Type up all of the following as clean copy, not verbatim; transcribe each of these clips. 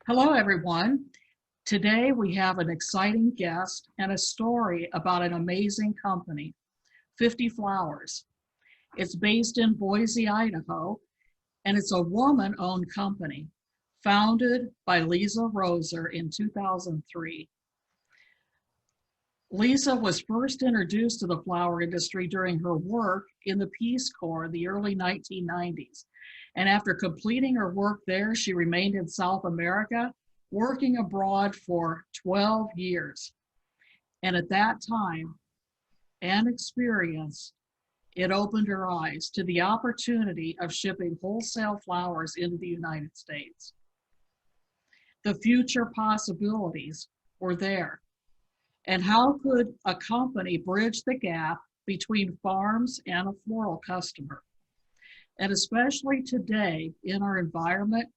Hello, everyone. Today we have an exciting guest and a story about an amazing company, 50 Flowers. It's based in Boise, Idaho, and it's a woman-owned company founded by Liza Roeser in 2003. Liza was first introduced to the flower industry during her work in the Peace Corps in the early 1990s. And after completing her work there, she remained in South America, working abroad for 12 years. And at that time and experience, it opened her eyes to the opportunity of shipping wholesale flowers into the United States. The future possibilities were there. And how could a company bridge the gap between farms and a floral customer? And especially today in our environment,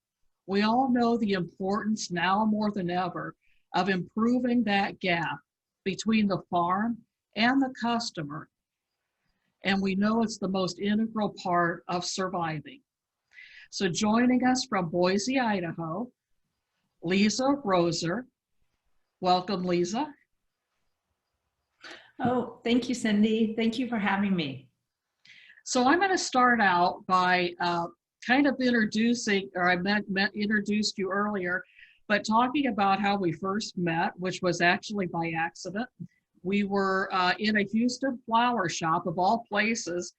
we all know the importance now more than ever of improving that gap between the farm and the customer. And we know it's the most integral part of surviving. So joining us from Boise, Idaho, Liza Roeser. Welcome, Liza. Oh, thank you, Cindy. Thank you for having me. So I'm going to start out by kind of introducing, or I introduced you earlier, but talking about how we first met, which was actually by accident. We were in a Houston flower shop of all places,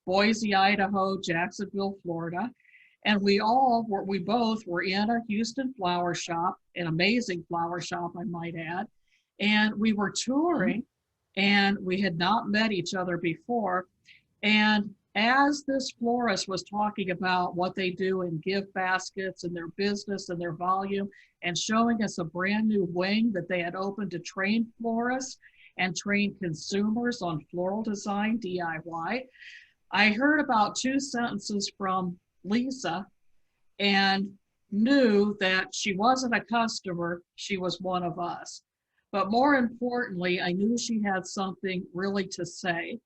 Boise, Idaho, Jacksonville, Florida. And we both were in a Houston flower shop, an amazing flower shop, I might add. And we were touring. And we had not met each other before. And as this florist was talking about what they do in gift baskets and their business and their volume, and showing us a brand new wing that they had opened to train florists and train consumers on floral design, DIY, I heard about two sentences from Liza and knew that she wasn't a customer, she was one of us. But more importantly, I knew she had something really to say.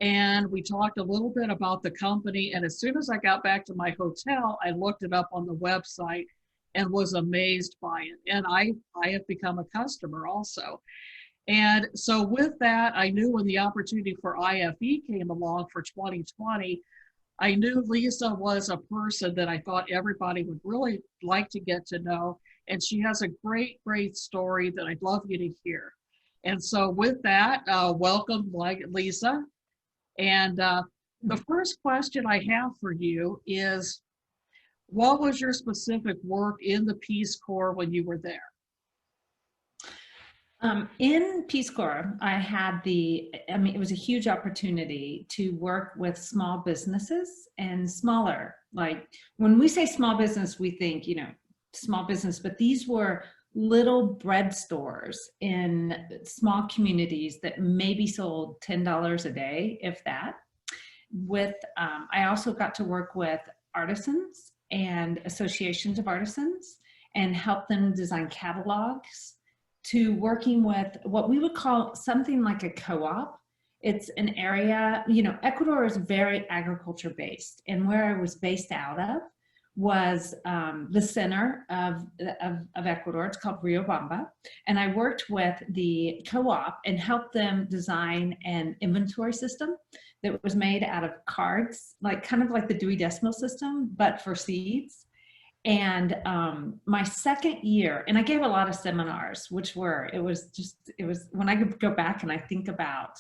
And we talked a little bit about the company. And as soon as I got back to my hotel, I looked it up on the website and was amazed by it. And I have become a customer also. And so with that, I knew when the opportunity for IFE came along for 2020, I knew Liza was a person that I thought everybody would really like to get to know. And she has a great, great story that I'd love you to hear. And so with that, welcome, Liza. And the first question I have for you is, what was your specific work in the Peace Corps when you were there? In Peace Corps, it was a huge opportunity to work with small businesses and smaller. Like when we say small business, we think, small business, but these were little bread stores in small communities that maybe sold $10 a day, if that. I also got to work with artisans and associations of artisans and help them design catalogs, to working with what we would call something like a co-op. It's an area, Ecuador is very agriculture based, and where I was based out of was the center of Ecuador. It's called Riobamba. And I worked with the co-op and helped them design an inventory system that was made out of cards, kind of like the Dewey Decimal System, but for seeds. And my second year, and I gave a lot of seminars, it was when I go back and I think about,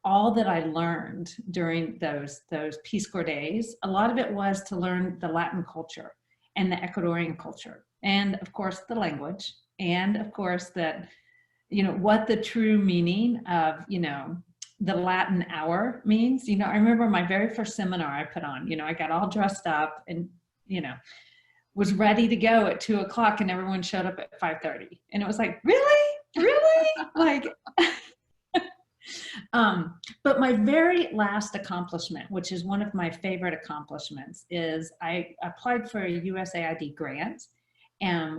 all that I learned during those Peace Corps days, a lot of it was to learn the Latin culture and the Ecuadorian culture, and of course the language, and of course that, what the true meaning of, the Latin hour means. I remember my very first seminar I put on, I got all dressed up and, was ready to go at 2 o'clock, and everyone showed up at 5:30. And it was like, really? Like, but my very last accomplishment, which is one of my favorite accomplishments, is I applied for a USAID grant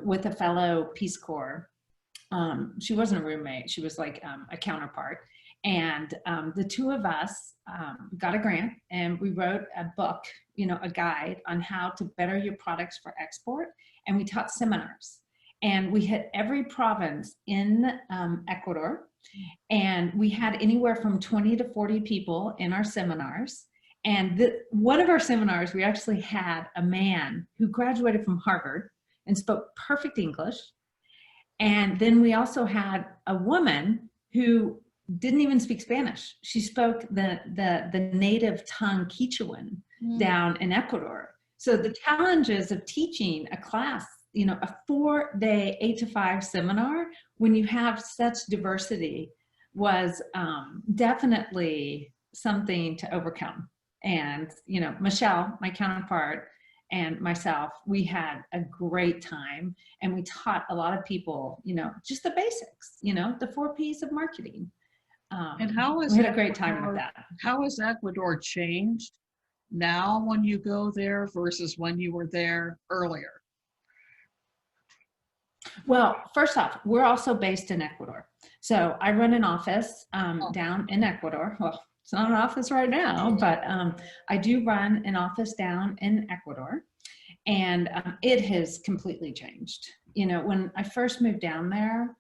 with a fellow Peace Corps. She wasn't a roommate, she was like a counterpart. And the two of us got a grant, and we wrote a book, a guide on how to better your products for export and we taught seminars. And we hit every province in Ecuador. And we had anywhere from 20 to 40 people in our seminars. And one of our seminars, we actually had a man who graduated from Harvard and spoke perfect English. And then we also had a woman who didn't even speak Spanish. She spoke the native tongue Quechuan down in Ecuador. So the challenges of teaching a class, you know, a 4-day 8 to 5 seminar when you have such diversity was definitely something to overcome. And, you know, Michelle, my counterpart, and myself, we had a great time, and we taught a lot of people, you know, just the basics, you know, the 4 P's of marketing. And how is we had a great time with that. How has Ecuador changed now when you go there versus when you were there earlier? Well, first off, we're also based in Ecuador. So I run an office down in Ecuador. Well, it's not an office right now, but I do run an office down in Ecuador, and it has completely changed. You know, when I first moved down there,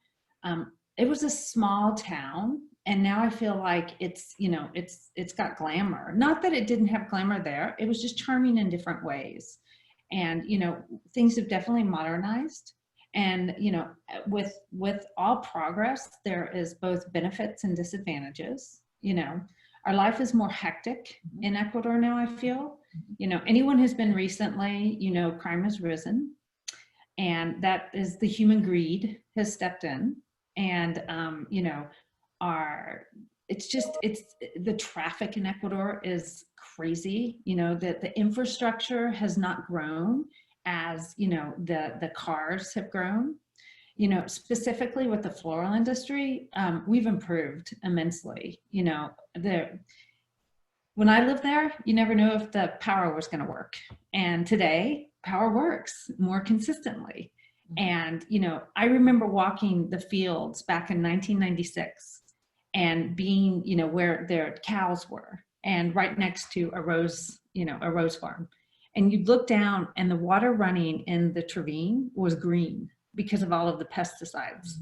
it was a small town, and now I feel like it's, you know, it's got glamour. Not that it didn't have glamour there, it was just charming in different ways. And, you know, things have definitely modernized. And, you know, with all progress, there is both benefits and disadvantages. You know, our life is more hectic in Ecuador now, I feel. You know, anyone who's been recently, you know, crime has risen. And that is the human greed has stepped in. And, you know, it's the traffic in Ecuador is crazy. You know, that the infrastructure has not grown as, you know, the cars have grown. You know, specifically with the floral industry, we've improved immensely. You know, when I lived there, you never knew if the power was going to work. And today, power works more consistently. And, you know, I remember walking the fields back in 1996 and being, you know, where their cows were, and right next to a rose farm. And you'd look down, and the water running in the ravine was green because of all of the pesticides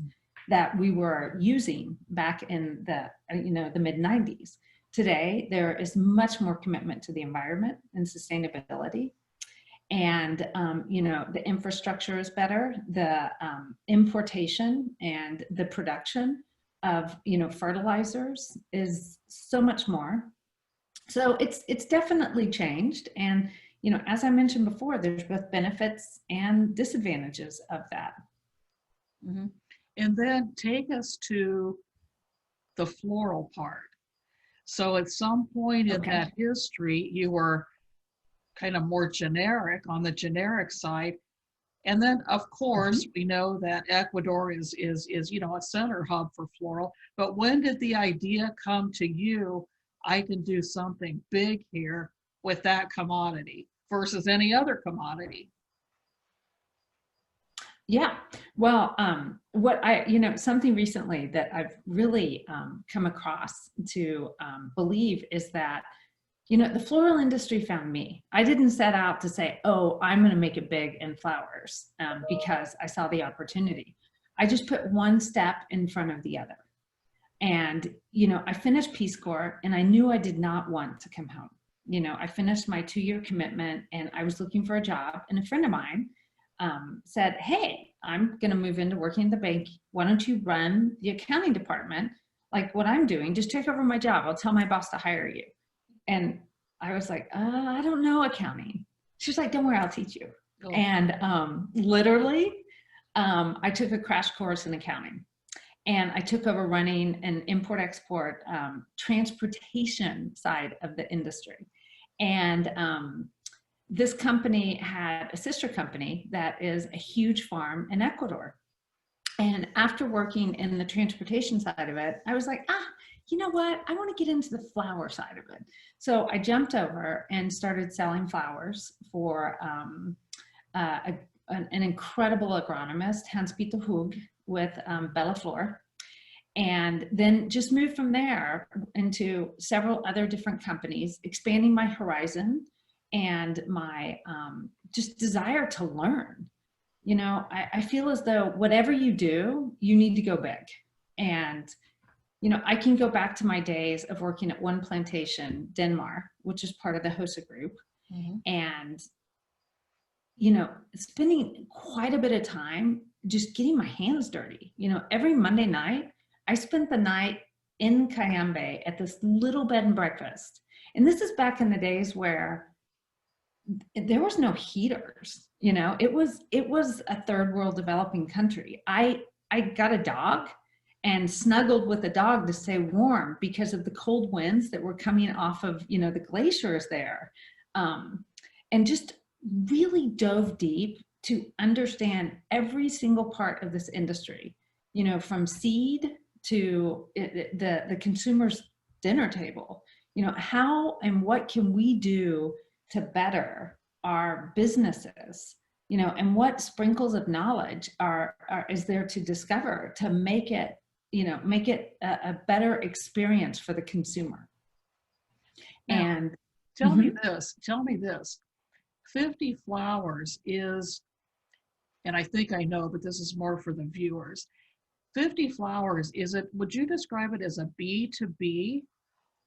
that we were using back in the, you know, the mid 90s. Today, there is much more commitment to the environment and sustainability. And, you know, the infrastructure is better. The importation and the production of, you know, fertilizers is so much more. So it's definitely changed. And, you know, as I mentioned before, there's both benefits and disadvantages of that. Mm-hmm. And then take us to the floral part. So at some point in that history, you were kind of more generic, on the generic side. And then, of course, we know that Ecuador is you know, a center hub for floral. But when did the idea come to you, I can do something big here with that commodity versus any other commodity? Yeah, well, you know, something recently that I've really come across to believe is that, you know, the floral industry found me. I didn't set out to say, oh, I'm going to make it big in flowers because I saw the opportunity. I just put one step in front of the other. And, you know, I finished Peace Corps, and I knew I did not want to come home. You know, I finished my 2-year commitment, and I was looking for a job, and a friend of mine said, hey, I'm going to move into working at the bank. Why don't you run the accounting department like what I'm doing? Just take over my job. I'll tell my boss to hire you. And I was like, I don't know accounting. She's like, don't worry, I'll teach you. Oh. And literally, I took a crash course in accounting, and I took over running an import-export transportation side of the industry. And this company had a sister company that is a huge farm in Ecuador. And after working in the transportation side of it, I was like, you know what? I want to get into the flower side of it. So I jumped over and started selling flowers for an incredible agronomist, Hans-Peter Hug, with Bella Flor. And then just moved from there into several other different companies, expanding my horizon and my just desire to learn. I feel as though whatever you do, you need to go big. And, I can go back to my days of working at one plantation, Denmark, which is part of the HOSA group. Mhm. And, spending quite a bit of time just getting my hands dirty. Every Monday night, I spent the night in Cayambe at this little bed and breakfast. And this is back in the days where there was no heaters. It was a third world developing country. I got a dog and snuggled with the dog to stay warm because of the cold winds that were coming off of the glaciers there, and just really dove deep to understand every single part of this industry, from seed to the consumer's dinner table. How and what can we do to better our businesses, and what sprinkles of knowledge is there to discover to make it a better experience for the consumer. Now, And tell me this, 50 Flowers is, and I think I know, but this is more for the viewers. 50 Flowers, would you describe it as a B2B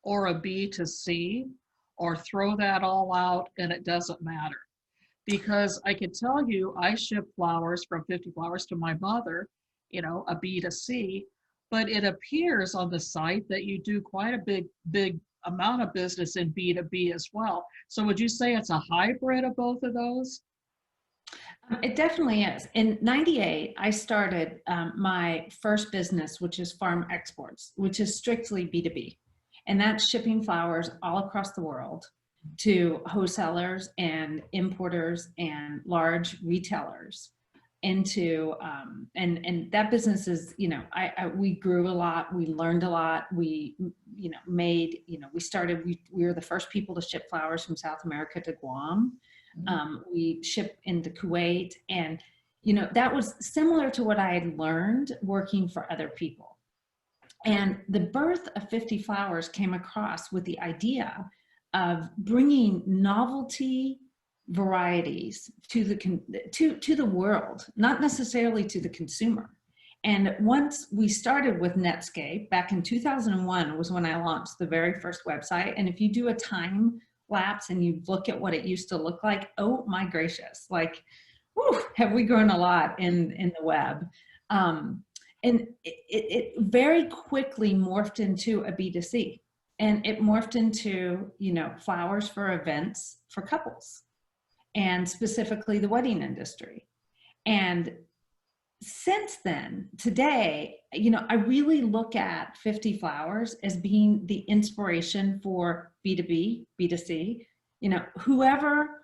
or a B2C, or throw that all out and it doesn't matter? Because I can tell you, I ship flowers from 50 Flowers to my mother, a B2C, but it appears on the site that you do quite a big amount of business in B2B as well. So would you say it's a hybrid of both of those? It definitely is. In '98, I started my first business, which is Farm Exports, which is strictly B2B. And that's shipping flowers all across the world to wholesalers and importers and large retailers into, and that business is, we grew a lot, we learned a lot, we were the first people to ship flowers from South America to Guam. We shipped into Kuwait, and that was similar to what I had learned working for other people. And the birth of 50 Flowers came across with the idea of bringing novelty varieties to the world, not necessarily to the consumer. And once we started with Netscape back in 2001 was when I launched the very first website. And if you do a time lapse and you look at what it used to look like, oh my gracious, like, whew, have we grown a lot in the web. And it very quickly morphed into a B2C, and it morphed into, flowers for events for couples, and specifically the wedding industry. And since then, today, I really look at 50 Flowers as being the inspiration for B2B, B2C, whoever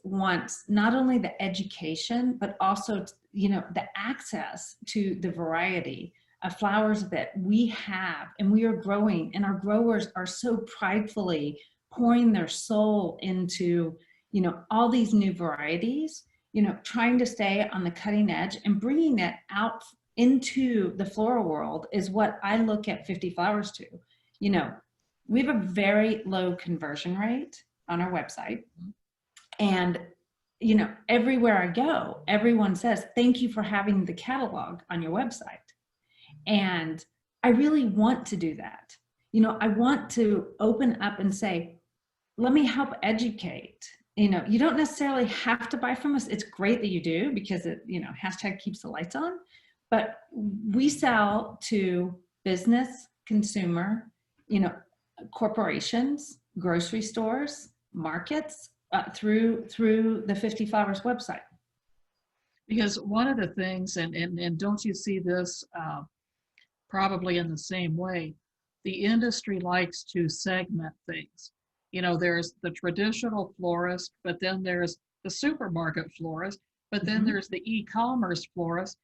wants not only the education, but also, the access to the variety of flowers that we have and we are growing, and our growers are so pridefully pouring their soul into, all these new varieties, trying to stay on the cutting edge and bringing it out into the floral world is what I look at 50 Flowers to. We have a very low conversion rate on our website. And, everywhere I go, everyone says, thank you for having the catalog on your website. And I really want to do that. I want to open up and say, let me help educate. You don't necessarily have to buy from us. It's great that you do, because it, hashtag keeps the lights on. But we sell to business, consumer, corporations, grocery stores, markets, through the 50 Flowers website. Because one of the things, and don't you see this probably in the same way, the industry likes to segment things. There's the traditional florist, but then there's the supermarket florist, but then there's the e-commerce florist.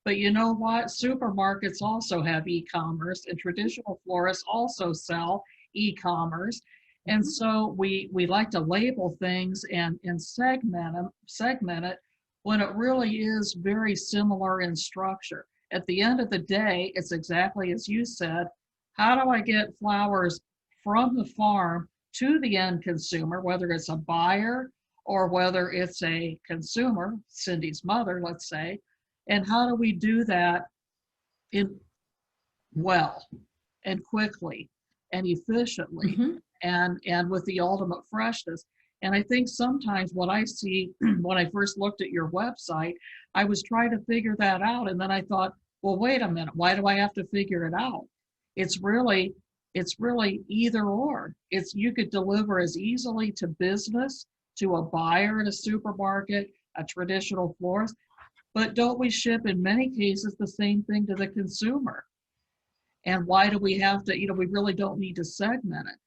But you know what? Supermarkets also have e-commerce, and traditional florists also sell e-commerce. And so we like to label things and segment it when it really is very similar in structure. At the end of the day, it's exactly as you said. How do I get flowers from the farm to the end consumer, whether it's a buyer or whether it's a consumer, Cindy's mother, let's say, and how do we do that in well and quickly and efficiently Mm-hmm. and with the ultimate freshness. And I think sometimes what I see when I first looked at your website, I was trying to figure that out. And then I thought, well, wait a minute, why do I have to figure it out? It's really, it's really either or. It's you could deliver as easily to business, to a buyer in a supermarket, a traditional florist, but don't we ship in many cases the same thing to the consumer? And why do we have to, we really don't need to segment it.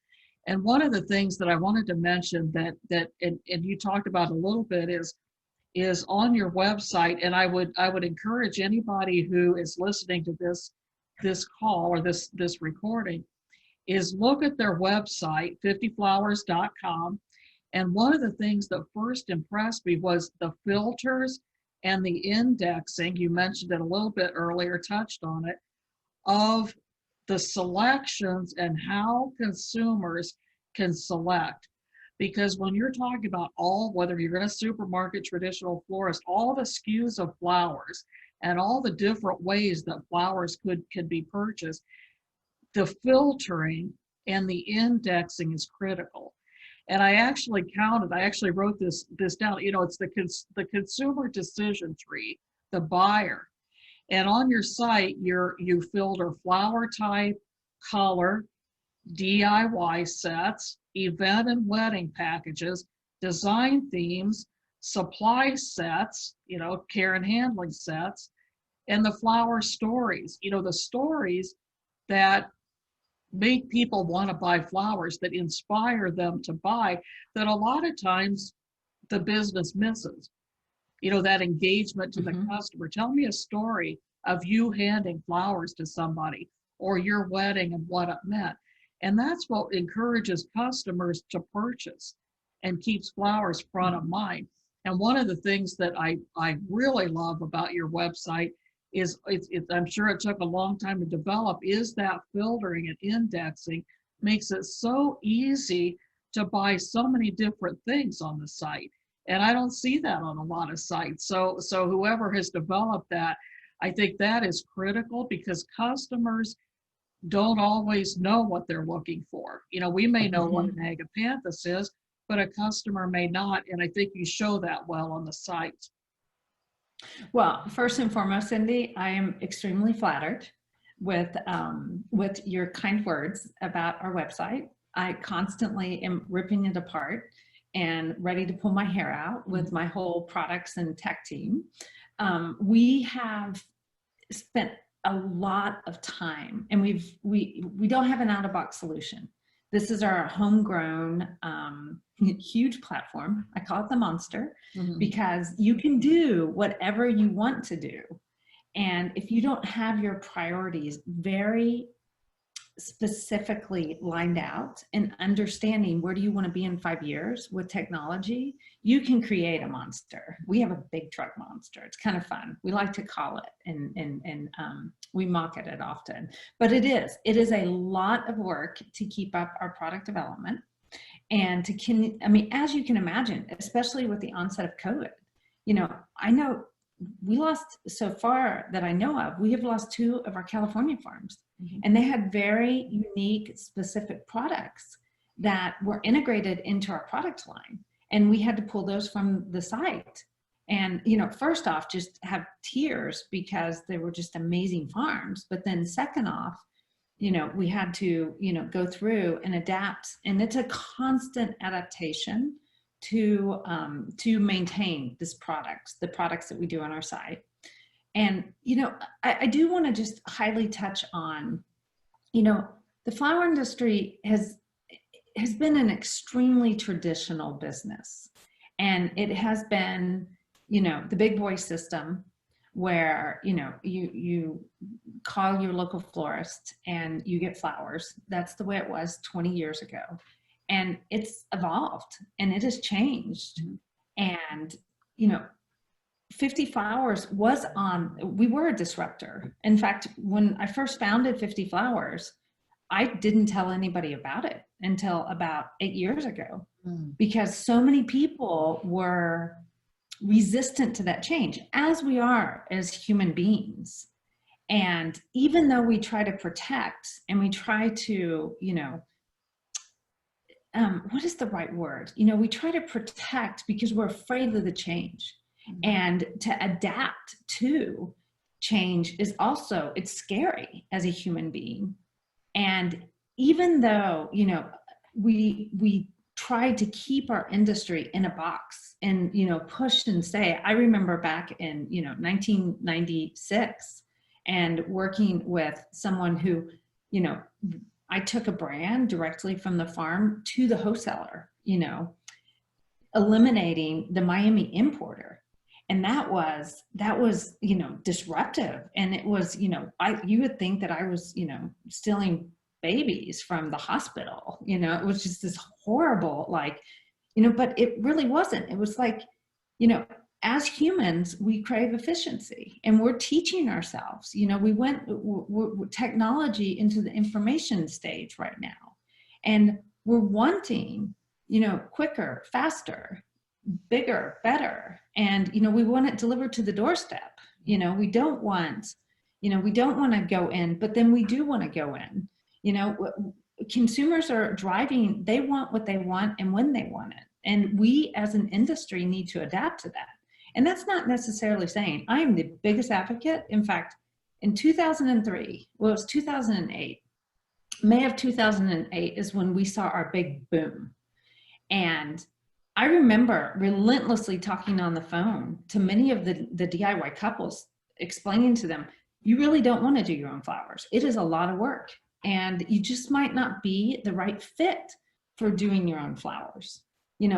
And one of the things that I wanted to mention and you talked about a little bit is on your website, and I would encourage anybody who is listening to this call or this recording is look at their website, 50flowers.com. And one of the things that first impressed me was the filters and the indexing. You mentioned it a little bit earlier, touched on it, of the selections and how consumers can select. Because when you're talking about whether you're in a supermarket, traditional florist, all the SKUs of flowers and all the different ways that flowers could be purchased, the filtering and the indexing is critical. And I actually wrote this down. It's the consumer decision tree, the buyer. And on your site, you filter flower type, color, DIY sets, event and wedding packages, design themes, supply sets, care and handling sets, and the flower stories, the stories that make people want to buy flowers, that inspire them to buy, that a lot of times the business misses. That engagement to the customer. Tell me a story of you handing flowers to somebody or your wedding and what it meant. And that's what encourages customers to purchase and keeps flowers front of mind. And one of the things that I really love about your website is, I'm sure it took a long time to develop, is that filtering and indexing makes it so easy to buy so many different things on the site. And I don't see that on a lot of sites. So whoever has developed that, I think that is critical because customers don't always know what they're looking for. We may know what an agapanthus is, but a customer may not. And I think you show that well on the site. Well, first and foremost, Cindy, I am extremely flattered with your kind words about our website. I constantly am ripping it apart and ready to pull my hair out with my whole products and tech team. We have spent a lot of time, and we don't have an out-of-box solution. This is our homegrown, huge platform. I call it the monster because you can do whatever you want to do. And if you don't have your priorities very specifically lined out and understanding where do you want to be in 5 years with technology, you can create a monster. We have a big truck monster. It's kind of fun. We like to call it, and we mock it often, but it is a lot of work to keep up our product development and as you can imagine, especially with the onset of COVID, I know we lost, so far that I know of, we have lost 2 of our California farms. And they had very unique, specific products that were integrated into our product line. And we had to pull those from the site. And, first off, just have tears because they were just amazing farms. But then second off, we had to, go through and adapt. And it's a constant adaptation to maintain the products that we do on our site. And, I do want to just highly touch on, the flower industry has been an extremely traditional business. And it has been, the big boy system where, you call your local florist and you get flowers. That's the way it was 20 years ago. And it's evolved and it has changed. And, 50 Flowers we were a disruptor. In fact, when I first founded 50 Flowers, I didn't tell anybody about it until about 8 years ago, Mm. because so many people were resistant to that change, as we are as human beings. And even though we try to protect and we try to, what is the right word? We try to protect because we're afraid of the change. And to adapt to change is also, it's scary as a human being. And even though, we tried to keep our industry in a box and, push and say, I remember back in, 1996 and working with someone who, I took a brand directly from the farm to the wholesaler, eliminating the Miami importer. And that was, disruptive. And it was, you would think that I was, stealing babies from the hospital, it was just this horrible, but it really wasn't. It was like, as humans, we crave efficiency, and we're teaching ourselves, we're technology into the information stage right now. And we're wanting, quicker, faster, bigger, better. And, we want it delivered to the doorstep. We don't want to go in, but then we do want to go in. Consumers are driving, they want what they want and when they want it. And we as an industry need to adapt to that. And that's not necessarily saying I'm the biggest advocate. In fact, in 2003, well, it was 2008, May of 2008 is when we saw our big boom. And I remember relentlessly talking on the phone to many of the DIY couples, explaining to them, you really don't want to do your own flowers. It is a lot of work, and you just might not be the right fit for doing your own flowers. You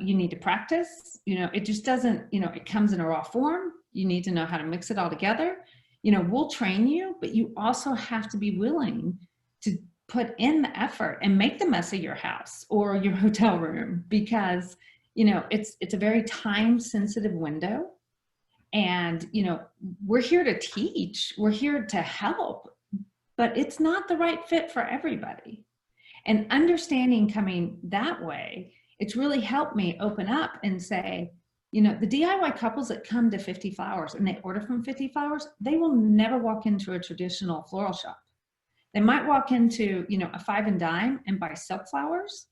need to practice, it just doesn't, it comes in a raw form. You need to know how to mix it all together. We'll train you, but you also have to be willing to put in the effort and make the mess of your house or your hotel room, because, it's a very time sensitive window. And, we're here to teach, we're here to help, but it's not the right fit for everybody. And understanding coming that way, it's really helped me open up and say, the DIY couples that come to 50 Flowers and they order from 50 Flowers, they will never walk into a traditional floral shop. They might walk into, a Five and Dime and buy silk flowers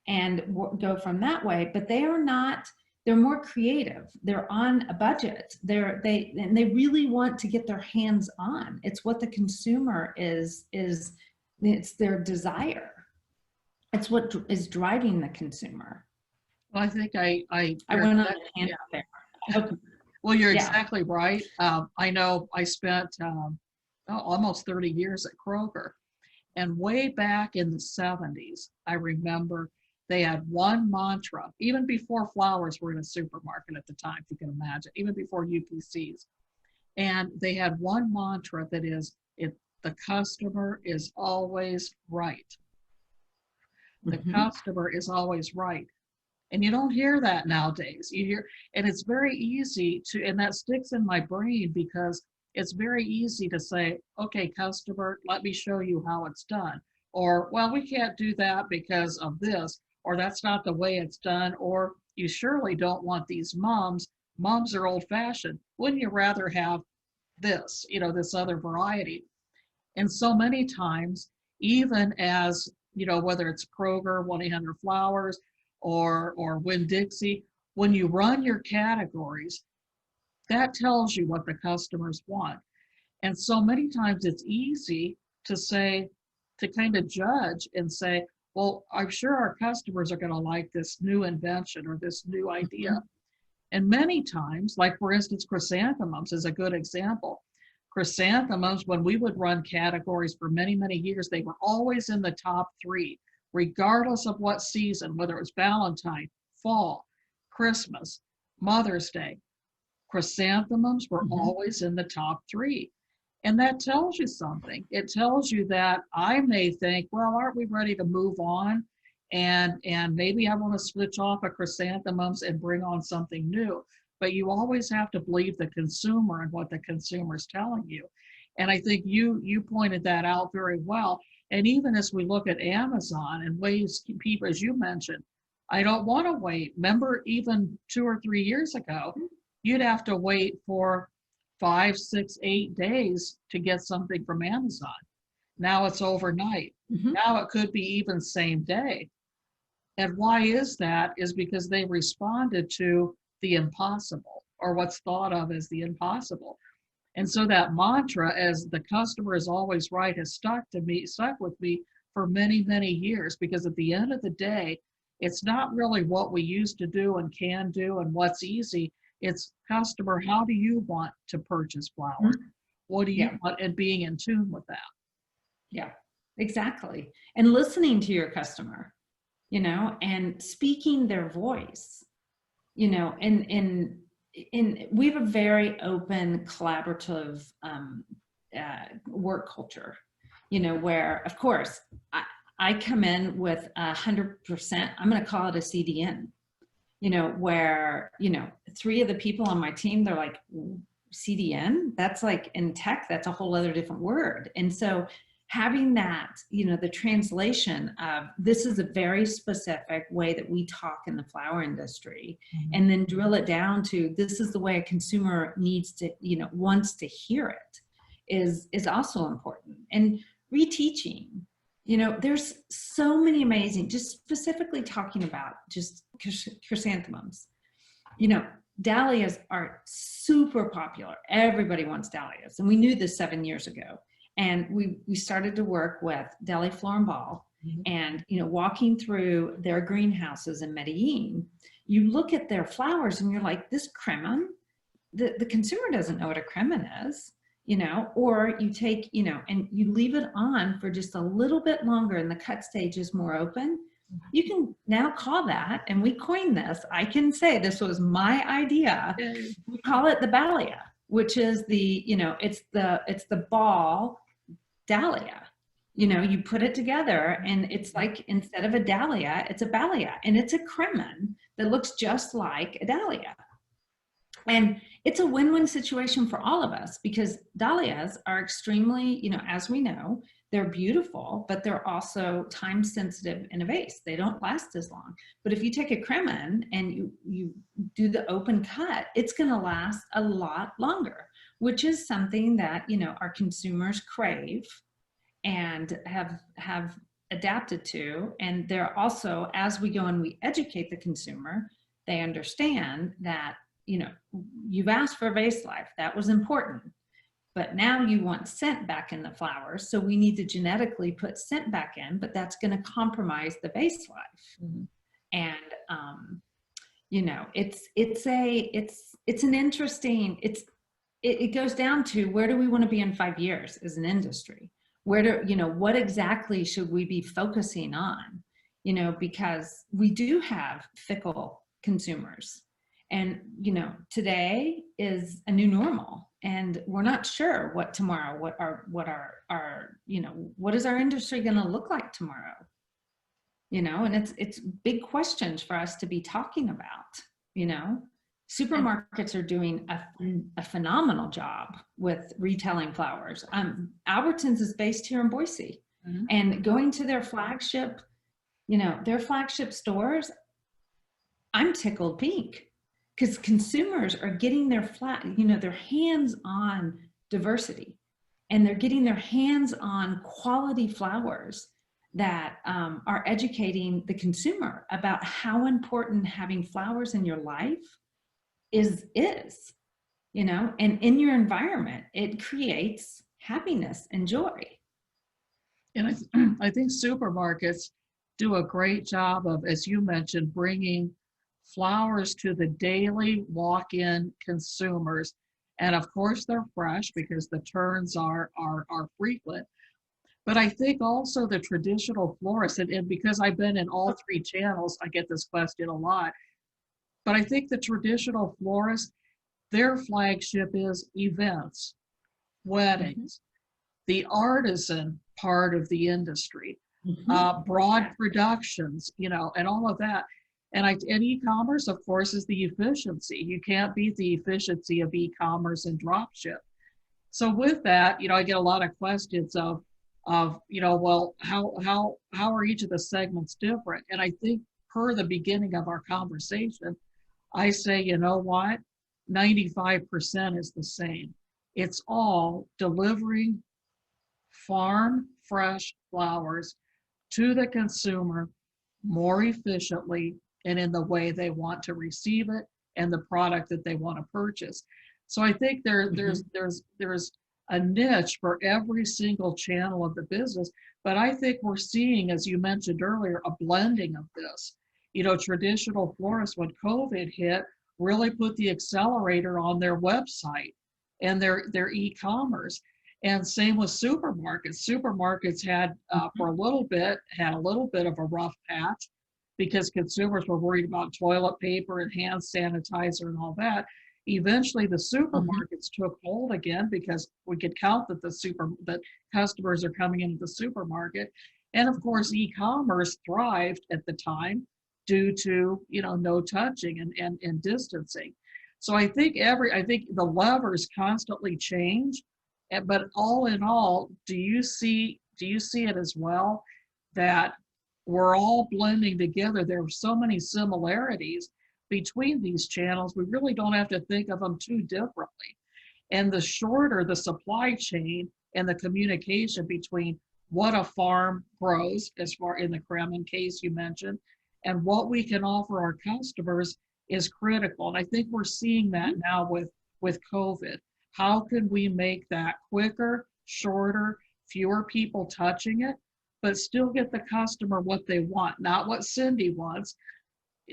and go from that way, but they are not, they're more creative. They're on a budget. They really want to get their hands on. It's what the consumer is it's their desire. It's what is driving the consumer. Well, I think I went on a tangent there. Well, you're exactly right. I know I spent almost 30 years at Kroger, and way back in the 70s, I remember they had one mantra, even before flowers were in a supermarket at the time, if you can imagine, even before UPCs. And they had one mantra that is, the customer is always right. The customer is always right. And you don't hear that nowadays. You hear, and it's very easy to, and that sticks in my brain because it's very easy to say, okay, customer, let me show you how it's done. Or, well, we can't do that because of this, or that's not the way it's done, or you surely don't want these mums. Mums are old fashioned. Wouldn't you rather have this, this other variety? And so many times, even as, whether it's Kroger, 1-800-Flowers, or Winn-Dixie, when you run your categories, that tells you what the customers want. And so many times it's easy to say, to kind of judge and say, well, I'm sure our customers are going to like this new invention or this new idea. And many times, like for instance, chrysanthemums is a good example. Chrysanthemums, when we would run categories for many, many years, they were always in the top 3, regardless of what season, whether it was Valentine, fall, Christmas, Mother's Day. Chrysanthemums were always in the top 3. And that tells you something. It tells you that I may think, well, aren't we ready to move on? And maybe I want to switch off of chrysanthemums and bring on something new. But you always have to believe the consumer and what the consumer is telling you. And I think you pointed that out very well. And even as we look at Amazon and ways people, as you mentioned, I don't want to wait. Remember, even 2 or 3 years ago, you'd have to wait for 5, 6, 8 days to get something from Amazon. Now it's overnight. Mhm. Now it could be even same day. And why is that? Is because they responded to the impossible, or what's thought of as the impossible. And so that mantra, as the customer is always right, has stuck with me for many, many years, because at the end of the day, it's not really what we used to do and can do and what's easy. It's customer, how do you want to purchase flowers? What do you Yeah. want? And being in tune with that. Yeah, exactly. And listening to your customer, and speaking their voice, and we have a very open, collaborative work culture, where, of course, I come in with 100%, I'm going to call it a CDN, where, 3 of the people on my team, they're like, CDN? That's like, in tech, that's a whole other different word. And so having that, the translation of, this is a very specific way that we talk in the flower industry, and then drill it down to, this is the way a consumer needs to, wants to hear it, is also important. And reteaching, there's so many amazing, just specifically talking about just chrysanthemums, dahlias are super popular. Everybody wants dahlias. And we knew this 7 years ago. And we started to work with Deli Floral and Ball, and, walking through their greenhouses in Medellin, you look at their flowers and you're like, this cremon, the consumer doesn't know what a cremon is, or you take, and you leave it on for just a little bit longer and the cut stage is more open. You can now call that, and we coined this, I can say this was my idea. We call it the Balia, which is the, it's the ball dahlia. You put it together and it's like, instead of a dahlia, it's a Balia, and it's a cremon that looks just like a dahlia. And it's a win-win situation for all of us, because dahlias are extremely, as we know, they're beautiful, but they're also time sensitive in a vase. They don't last as long. But if you take a cremon and you do the open cut, it's going to last a lot longer, which is something that, our consumers crave and have adapted to. And they're also, as we go and we educate the consumer, they understand that, you've asked for vase life. That was important. But now you want scent back in the flowers. So we need to genetically put scent back in, but that's going to compromise the vase life. And, it's an interesting, it goes down to, where do we want to be in 5 years as an industry? What exactly should we be focusing on? Because we do have fickle consumers. And, today is a new normal, and we're not sure what tomorrow, what is our industry going to look like tomorrow? And it's big questions for us to be talking about. Supermarkets are doing a phenomenal job with retailing flowers. Albertsons is based here in Boise, and going to their flagship stores, I'm tickled pink. Because consumers are getting their hands on diversity, and they're getting their hands on quality flowers that are educating the consumer about how important having flowers in your life is, and in your environment. It creates happiness and joy. And I think supermarkets do a great job of, as you mentioned, bringing flowers to the daily walk-in consumers. And of course they're fresh, because the turns are frequent. But I think also the traditional florists, and because I've been in all 3 channels, I get this question a lot. But I think the traditional florists, their flagship is events, weddings, the artisan part of the industry, broad productions, and all of that. And e-commerce, of course, is the efficiency. You can't beat the efficiency of e-commerce and dropship. So with that, I get a lot of questions of, well, how are each of the segments different? And I think per the beginning of our conversation, I say, you know what? 95% is the same. It's all delivering farm fresh flowers to the consumer more efficiently and in the way they want to receive it and the product that they want to purchase. So I think there's a niche for every single channel of the business, but I think we're seeing, as you mentioned earlier, a blending of this. Traditional florists, when COVID hit, really put the accelerator on their website and their e-commerce. And same with supermarkets. Supermarkets had, for a little bit, had a little bit of a rough patch because consumers were worried about toilet paper and hand sanitizer and all that. Eventually, the supermarkets took hold again because we could count that customers are coming into the supermarket. And of course, e-commerce thrived at the time due to no touching and distancing. So I think the levers constantly change. But all in all, do you see it as well that we're all blending together? There are so many similarities between these channels. We really don't have to think of them too differently. And the shorter the supply chain and the communication between what a farm grows, as far in the Kremen case you mentioned, and what we can offer our customers is critical. And I think we're seeing that now with COVID. How can we make that quicker, shorter, fewer people touching it, but still get the customer what they want, not what Cindy wants,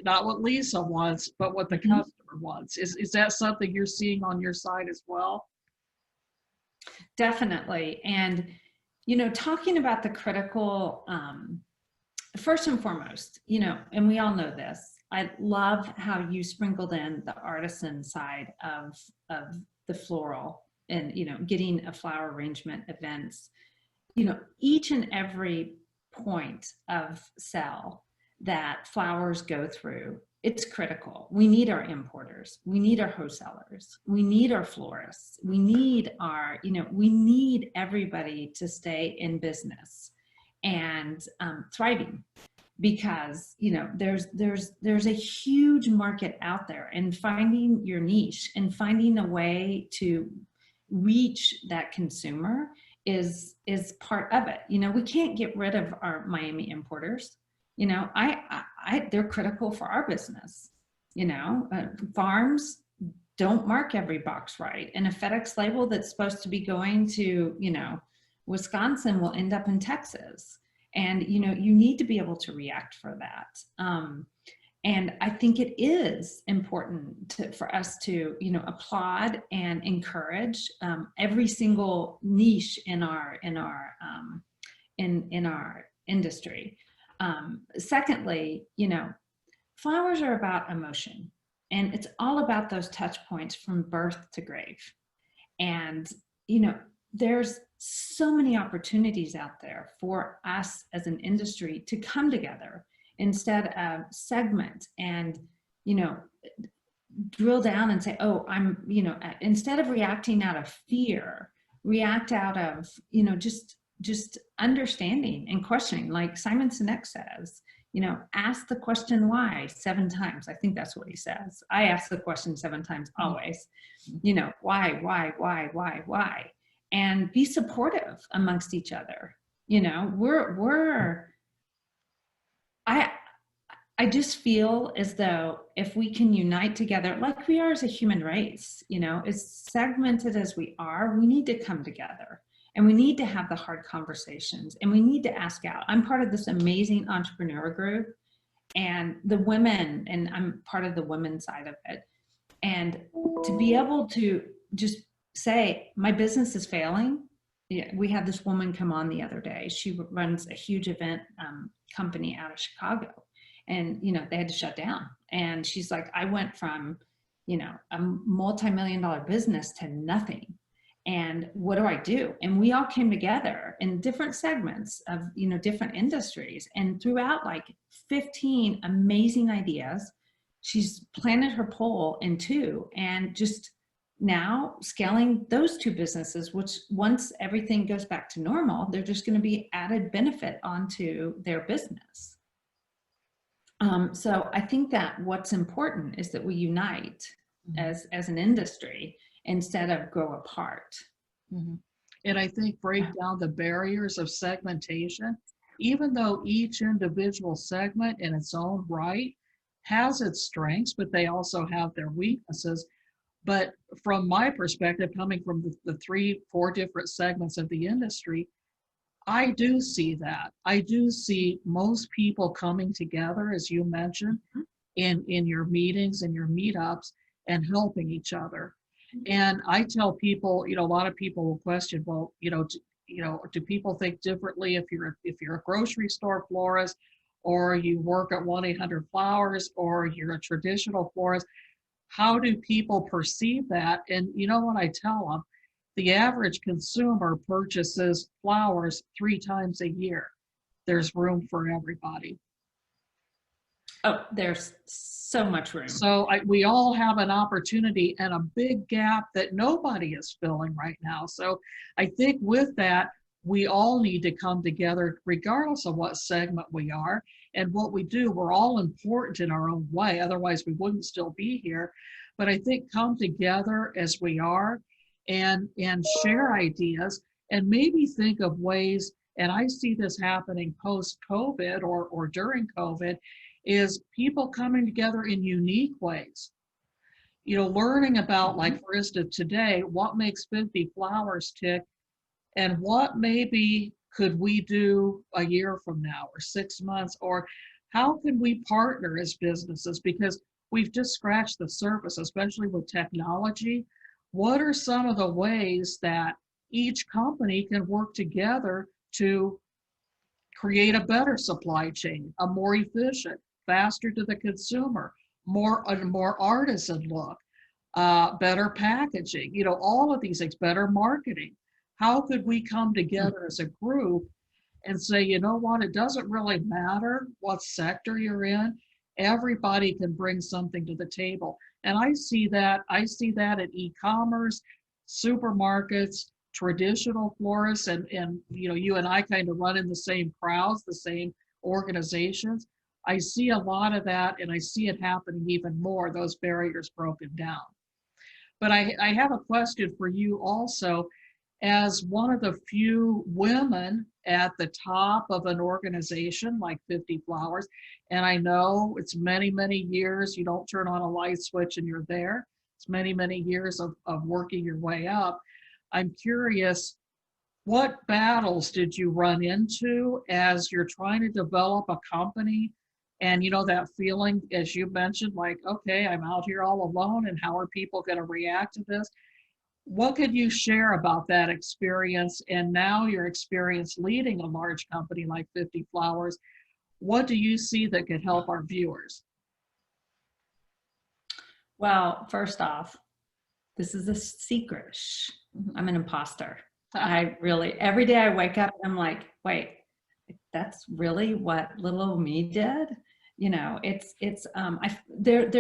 not what Lisa wants, but what the customer wants. Is that something you're seeing on your side as well? Definitely. And, talking about the critical, first and foremost, and we all know this, I love how you sprinkled in the artisan side of the floral and, getting a flower arrangement events, each and every point of sell that flowers go through, it's critical. We need our importers. We need our wholesalers. We need our florists. We need we need everybody to stay in business and thriving. Because there's a huge market out there, and finding your niche and finding a way to reach that consumer is part of it. We can't get rid of our Miami importers. They're critical for our business. Farms don't mark every box right, and a FedEx label that's supposed to be going to Wisconsin will end up in Texas. And, you need to be able to react for that. And I think it is important for us to, applaud and encourage every single niche in our industry. Secondly, flowers are about emotion, and it's all about those touch points from birth to grave. And, there's so many opportunities out there for us as an industry to come together instead of segment and, drill down and say, oh, instead of reacting out of fear, react out of, just understanding and questioning, like Simon Sinek says, ask the question why 7 times. I think that's what he says. I ask the question 7 times always, why? And be supportive amongst each other. I just feel as though if we can unite together, like we are as a human race, as segmented as we are, we need to come together and we need to have the hard conversations and we need to ask out. I'm part of this amazing entrepreneur group, and the women, and I'm part of the women's side of it. And to be able to just say, my business is failing. Yeah, we had this woman come on the other day. She runs a huge event company out of Chicago, and they had to shut down. And she's like, I went from a multi-million-dollar business to nothing. And what do I do? And we all came together in different segments of different industries, and throughout like 15 amazing ideas. She's planted her pole in 2 and just now scaling those two businesses, which once everything goes back to normal, they're just going to be added benefit onto their business. So I think that what's important is that we unite as an industry instead of grow apart. And I think break down the barriers of segmentation, even though each individual segment in its own right has its strengths, but they also have their weaknesses. But from my perspective, coming from the 3-4 different segments of the industry, I do see that. I do see most people coming together, as you mentioned, in your meetings and your meetups and helping each other. And I tell people, a lot of people will question, well, do people think differently if you're a grocery store florist, or you work at 1-800-Flowers, or you're a traditional florist? How do people perceive that? And you know what I tell them? The average consumer purchases flowers 3 times a year. There's room for everybody. Oh, there's so much room. So we all have an opportunity and a big gap that nobody is filling right now. So I think with that, we all need to come together regardless of what segment we are and what we do. We're all important in our own way. Otherwise, we wouldn't still be here. But I think come together as we are and share ideas and maybe think of ways, and I see this happening post-COVID or during COVID, is people coming together in unique ways. Learning about, like, for instance, today, what makes 50 Flowers tick, and what maybe could we do a year from now or 6 months, or how can we partner as businesses? Because we've just scratched the surface, especially with technology. What are some of the ways that each company can work together to create a better supply chain, a more efficient, faster to the consumer, a more artisan look, better packaging, all of these things, better marketing? How could we come together as a group and say, you know what, it doesn't really matter what sector you're in, everybody can bring something to the table. And I see that in e-commerce, supermarkets, traditional florists, and you and I kind of run in the same crowds, the same organizations. I see a lot of that, and I see it happening even more, those barriers broken down. But I have a question for you also. As one of the few women at the top of an organization like 50 Flowers, and I know it's many, many years, you don't turn on a light switch and you're there. It's many, many years of working your way up. I'm curious, what battles did you run into as you're trying to develop a company? And that feeling, as you mentioned, like, okay, I'm out here all alone, and how are people going to react to this? What could you share about that experience, and now your experience leading a large company like 50 Flowers? What do you see that could help our viewers? Well, first off, this is a secret. I'm an imposter. I really, every day I wake up and I'm like, wait, that's really what little old me did? There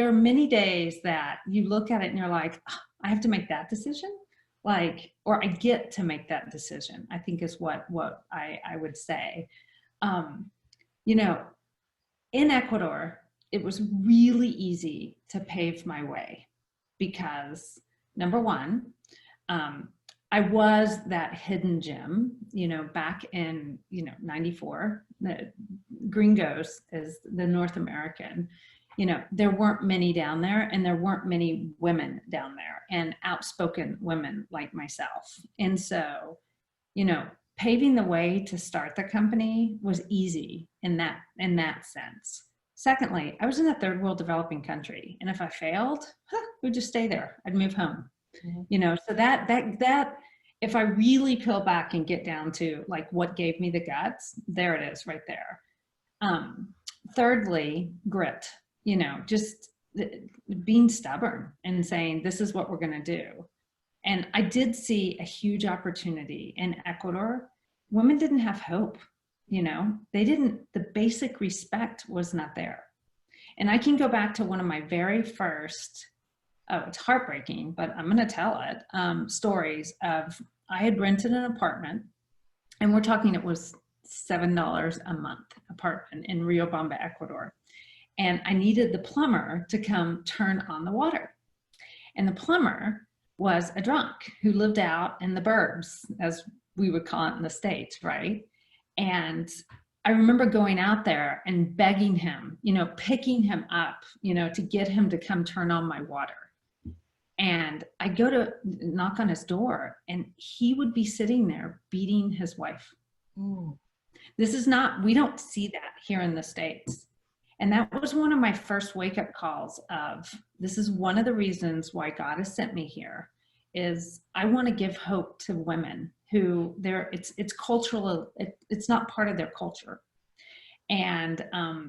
are many days that you look at it and you're like, oh, I have to make that decision, or I get to make that decision, I think is what I would say. In Ecuador, it was really easy to pave my way because, number one, I was that hidden gem, back in, 94, the gringos is the North American, there weren't many down there, and there weren't many women down there, and outspoken women like myself. And so, paving the way to start the company was easy in that sense. Secondly, I was in a third world developing country, and if I failed, we'd just stay there. I'd move home. So that if I really peel back and get down to like what gave me the guts, there it is right there. Thirdly, grit, just being stubborn and saying, this is what we're going to do. And I did see a huge opportunity in Ecuador. Women didn't have hope, the basic respect was not there. And I can go back to one of my very first oh, it's heartbreaking, but I'm going to tell it, stories of, I had rented an apartment, and we're talking, it was $7 a month apartment in Riobamba, Ecuador. And I needed the plumber to come turn on the water. And the plumber was a drunk who lived out in the burbs, as we would call it in the States, right? And I remember going out there and begging him, you know, picking him up, you know, to get him to come turn on my water. And I go to knock on his door, and he would be sitting there beating his wife. Ooh. This is not, we don't see that here in the States. And that was one of my first wake-up calls of, this is one of the reasons why God has sent me here, is I want to give hope to women who it's cultural, it's not part of their culture. And,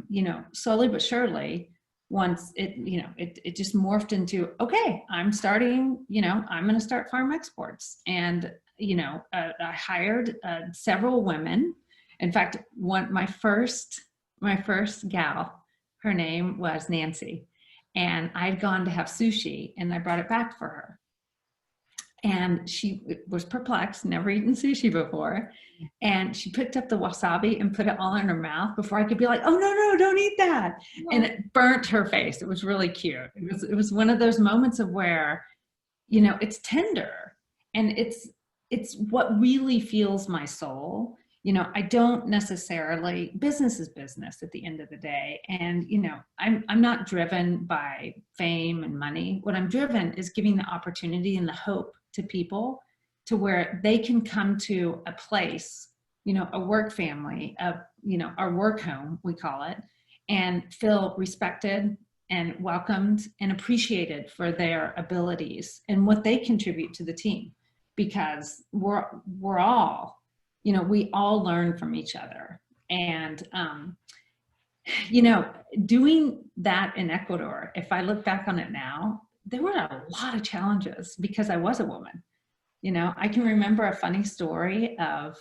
you know, slowly but surely, once it, you know, it just morphed into, okay, I'm starting, you know, I'm going to start farm exports. And, you know, I hired several women. In fact, my first gal, her name was Nancy, and I'd gone to have sushi, and I brought it back for her. And she was perplexed, never eaten sushi before. And she picked up the wasabi and put it all in her mouth before I could be like, oh, no, don't eat that. No. And it burnt her face. It was really cute. It was one of those moments of where, you know, it's tender, and it's what really fuels my soul. You know, I don't necessarily, business is business at the end of the day. And, you know, I'm not driven by fame and money. What I'm driven is giving the opportunity and the hope to people to where they can come to a place, you know, a work family, you know, our work home, we call it, and feel respected and welcomed and appreciated for their abilities and what they contribute to the team. Because we're all, you know, we all learn from each other. And, you know, doing that in Ecuador, if I look back on it now, there were a lot of challenges because I was a woman. You know, I can remember a funny story of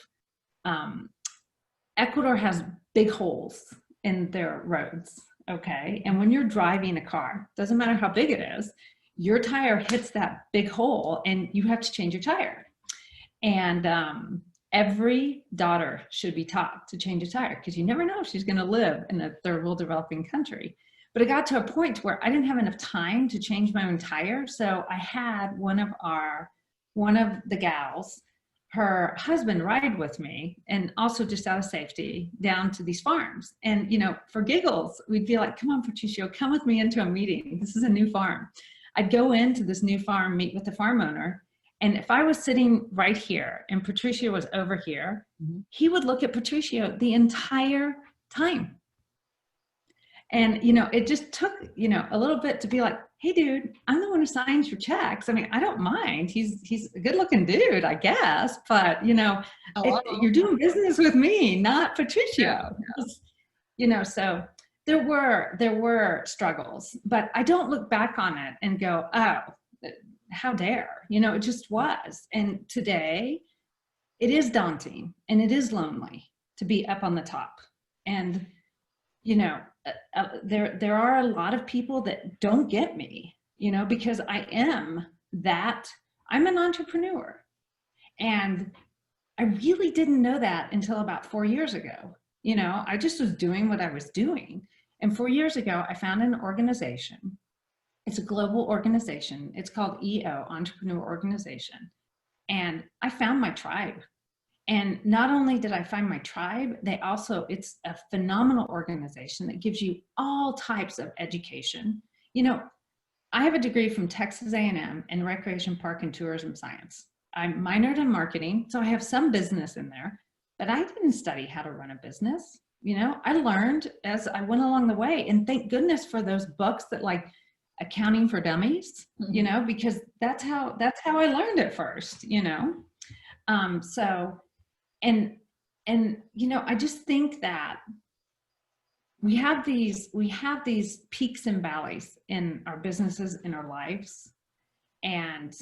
Ecuador has big holes in their roads, okay? And when you're driving a car, doesn't matter how big it is, your tire hits that big hole and you have to change your tire. And every daughter should be taught to change a tire, because you never know if she's going to live in a third world developing country. But it got to a point where I didn't have enough time to change my own tire. So I had one of the gals, her husband, ride with me, and also just out of safety down to these farms. And, you know, for giggles, we'd be like, come on, Patricio, come with me into a meeting. This is a new farm. I'd go into this new farm, meet with the farm owner. And if I was sitting right here and Patricio was over here, he would look at Patricio the entire time. And, you know, it just took, you know, a little bit to be like, hey, dude, I'm the one who signs your checks. I mean, I don't mind. He's a good looking dude, I guess. But, you know, you're doing business with me, not Patricio. Yeah. You know, so there were struggles, but I don't look back on it and go, oh, how dare, you know, it just was. And today it is daunting and it is lonely to be up on the top. And, you know, there are a lot of people that don't get me, you know, because I'm an entrepreneur. And I really didn't know that until about 4 years ago. You know, I just was doing what I was doing. And 4 years ago, I found an organization. It's a global organization. It's called EO, Entrepreneur Organization. And I found my tribe. And not only did I find my tribe, it's a phenomenal organization that gives you all types of education. You know, I have a degree from Texas A&M in Recreation Park and Tourism Science. I minored in marketing, so I have some business in there, but I didn't study how to run a business. You know, I learned as I went along the way, and thank goodness for those books that like Accounting for Dummies, you know, because that's how I learned it first, you know. And you know, I just think that we have these peaks and valleys in our businesses, in our lives. And,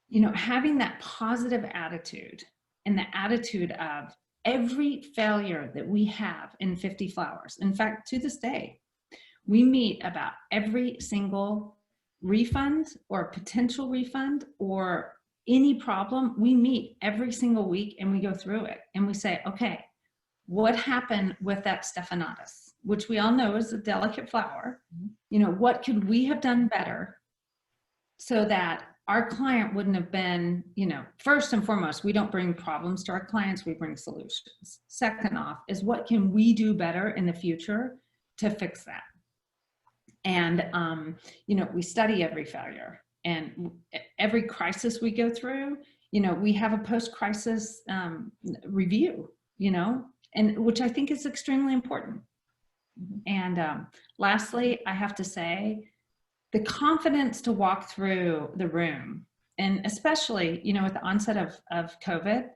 you know, having that positive attitude and the attitude of every failure that we have in 50 Flowers. In fact, to this day, we meet about every single refund or potential refund or any problem, we meet every single week and we go through it and we say, okay, what happened with that stephanotis, which we all know is a delicate flower? You know, what could we have done better so that our client wouldn't have been, you know, first and foremost, we don't bring problems to our clients, we bring solutions. Second off is what can we do better in the future to fix that? And, you know, we study every failure and every crisis we go through, you know, we have a post-crisis review, you know, and which I think is extremely important. And lastly, I have to say, the confidence to walk through the room, and especially, you know, at the onset of COVID,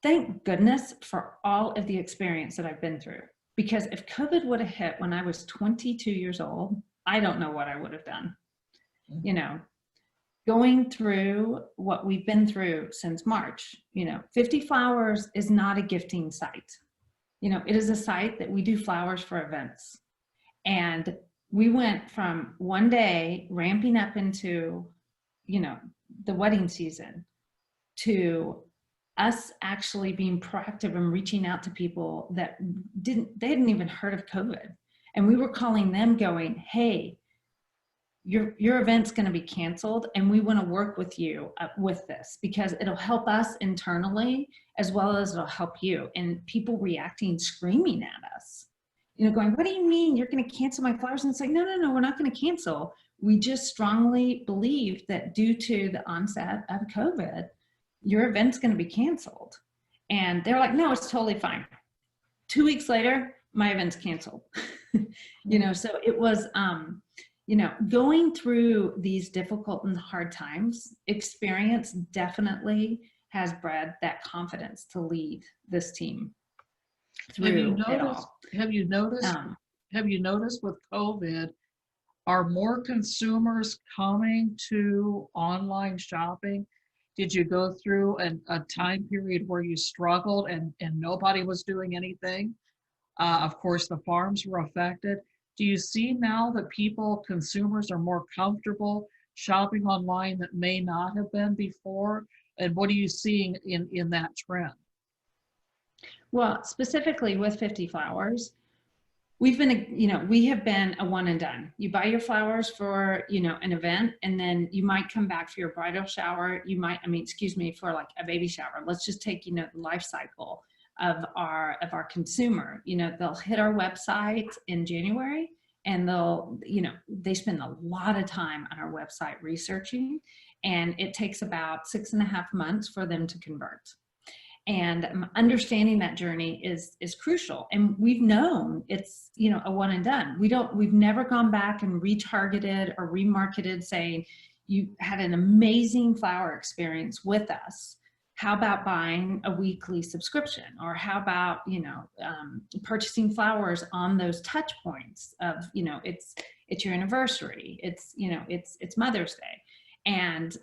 thank goodness for all of the experience that I've been through. Because if COVID would have hit when I was 22 years old, I don't know what I would have done. You know, going through what we've been through since March, you know, 50 Flowers is not a gifting site. You know, it is a site that we do flowers for events. And we went from one day ramping up into, you know, the wedding season to us actually being proactive and reaching out to people that they hadn't even heard of COVID. And we were calling them going, hey, your event's going to be canceled and we want to work with you with this because it'll help us internally as well as it'll help you. And people reacting, screaming at us, you know, going, what do you mean you're going to cancel my flowers? And it's like, no, we're not going to cancel. We just strongly believe that due to the onset of COVID, your event's going to be canceled. And they're like, no, it's totally fine. 2 weeks later, my event's canceled. You know, so it was, you know, going through these difficult and hard times, experience definitely has bred that confidence to lead this team through it all. Have you noticed with COVID, are more consumers coming to online shopping? Did you go through a time period where you struggled and nobody was doing anything? Of course, the farms were affected. Do you see now that consumers are more comfortable shopping online that may not have been before? And what are you seeing in that trend? Well, specifically with 50 Flowers, we've been, you know, we have been a one and done. You buy your flowers for, you know, an event, and then you might come back for your bridal shower. You might, for like a baby shower. Let's just take, you know, the life cycle of our consumer. You know, they'll hit our website in January and they'll, you know, they spend a lot of time on our website researching, and it takes about 6.5 months for them to convert. And understanding that journey is crucial. And we've known it's, you know, a one and done. We've never gone back and retargeted or remarketed saying, you had an amazing flower experience with us. How about buying a weekly subscription? Or how about, you know, purchasing flowers on those touch points of, you know, it's your anniversary, it's, you know, it's Mother's Day. And,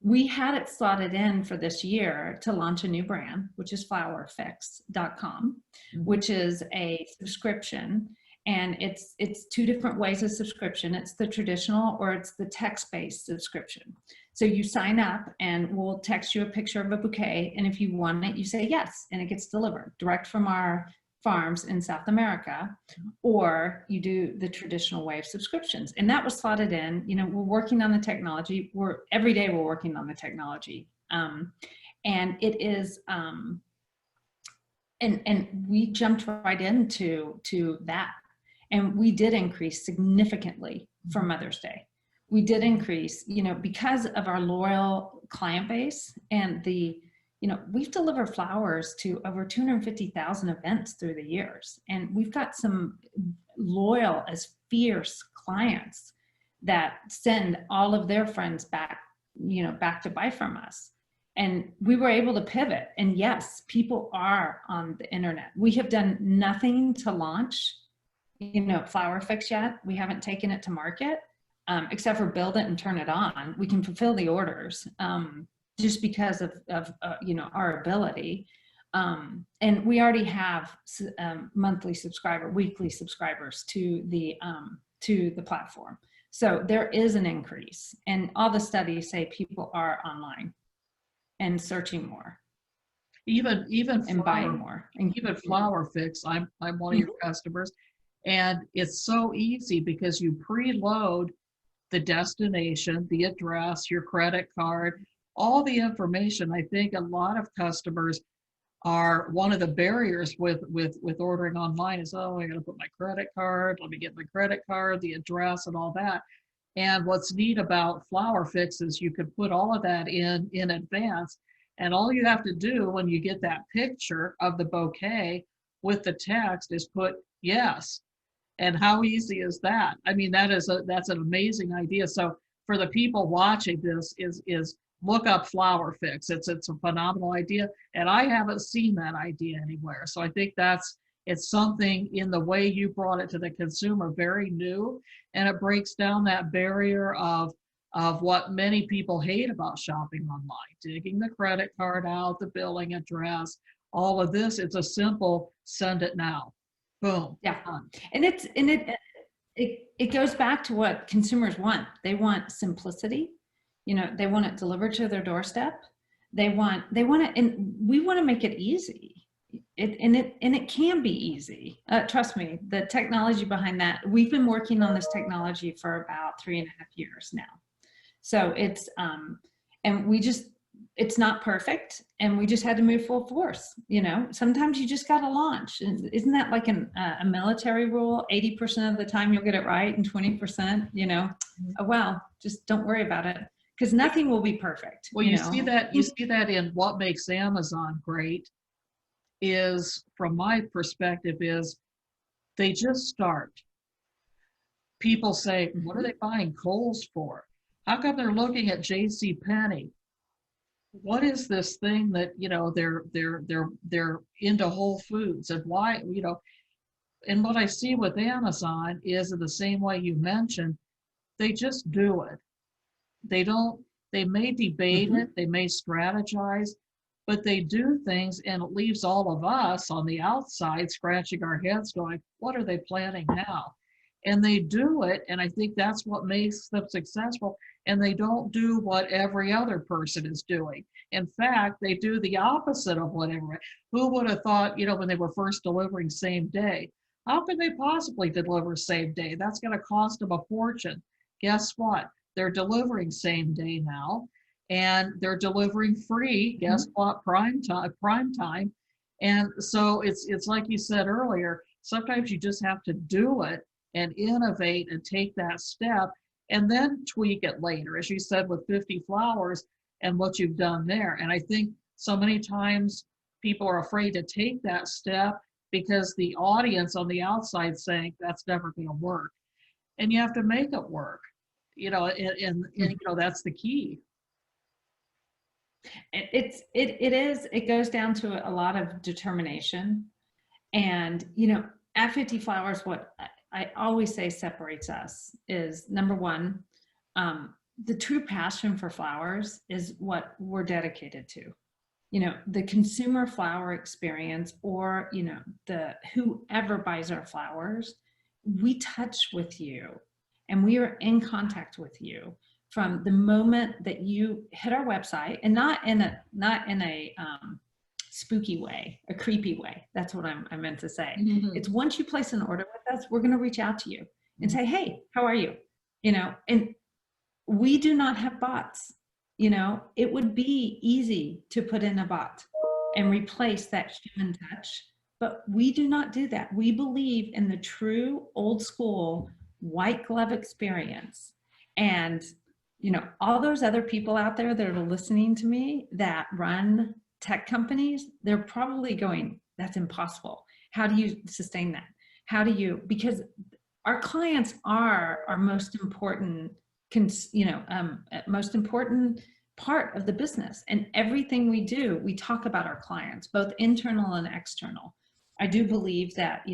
we had it slotted in for this year to launch a new brand, which is flowerfix.com, which is a subscription. And it's 2 different ways of subscription. It's the traditional or it's the text-based subscription. So you sign up and we'll text you a picture of a bouquet. And if you want it, you say yes, and it gets delivered direct from our farms in South America, or you do the traditional way of subscriptions. And that was slotted in. You know, we're working on the technology. Every day we're working on the technology. And it is, and we jumped right into that. And we did increase significantly for Mother's Day. We did increase, you know, because of our loyal client base and you know, we've delivered flowers to over 250,000 events through the years. And we've got some loyal as fierce clients that send all of their friends back, you know, back to buy from us. And we were able to pivot. And yes, people are on the internet. We have done nothing to launch, you know, Flower Fix yet. We haven't taken it to market, except for build it and turn it on. We can fulfill the orders. Just because of you know, our ability. And we already have weekly subscribers to the platform. So there is an increase, and all the studies say people are online and searching more Even and buying flower, more. And even Flower Fix, I'm one of your customers, and it's so easy because you preload the destination, the address, your credit card, all the information. I think a lot of customers are, one of the barriers with ordering online is, oh, I got to put my credit card, let me get my credit card, the address, and all that. And what's neat about Flower Fix is you could put all of that in advance, and all you have to do when you get that picture of the bouquet with the text is put yes. And how easy is that? I mean, that's an amazing idea. So for the people watching this, is look up Flower Fix. It's a phenomenal idea, and I haven't seen that idea anywhere. So I think it's something in the way you brought it to the consumer, very new, and it breaks down that barrier of what many people hate about shopping online, digging the credit card out, the billing address, all of this. It's a simple send it now. Boom. Yeah. Done. And it goes back to what consumers want. They want simplicity. They want it delivered to their doorstep. They want it, and we want to make it easy. It can be easy. Trust me, the technology behind that, we've been working on this technology for about 3.5 years now. So and it's not perfect, and we just had to move full force. Sometimes you just got to launch. Isn't that like a military rule? 80% of the time you'll get it right, and 20%, oh well, just don't worry about it, because nothing will be perfect. Well, you see that in what makes Amazon great is, from my perspective, is they just start. People say, what are they buying Kohl's for? How come they're looking at J.C. Penney? What is this thing that they're into Whole Foods, and why? And what I see with Amazon is, in the same way you mentioned, they just do it. They may debate it, they may strategize, but they do things, and it leaves all of us on the outside scratching our heads going, what are they planning now? And they do it, and I think that's what makes them successful. And they don't do what every other person is doing. In fact, they do the opposite of what who would have thought, when they were first delivering same day, how could they possibly deliver same day? That's going to cost them a fortune. Guess what? They're delivering same day now, and they're delivering free. Guess what? Prime time. And so it's like you said earlier, sometimes you just have to do it and innovate and take that step, and then tweak it later, as you said with 50 flowers and what you've done there. And I think so many times people are afraid to take that step because the audience on the outside saying that's never going to work, and you have to make it work. And that's the key. It goes down to a lot of determination. And at 50 flowers, what I always say separates us is, number one, the true passion for flowers is what we're dedicated to. The consumer flower experience, or the whoever buys our flowers, we touch with you, and we are in contact with you from the moment that you hit our website, and not in a spooky way, a creepy way. That's what I meant to say. It's once you place an order with us, we're going to reach out to you and say, hey, how are you? And we do not have bots. It would be easy to put in a bot and replace that human touch, but we do not do that. We believe in the true old school white glove experience. And all those other people out there that are listening to me that run tech companies, they're probably going, that's impossible. How do you sustain that? Because our clients are our most important, most important part of the business. And everything we do, we talk about our clients, both internal and external. I do believe that,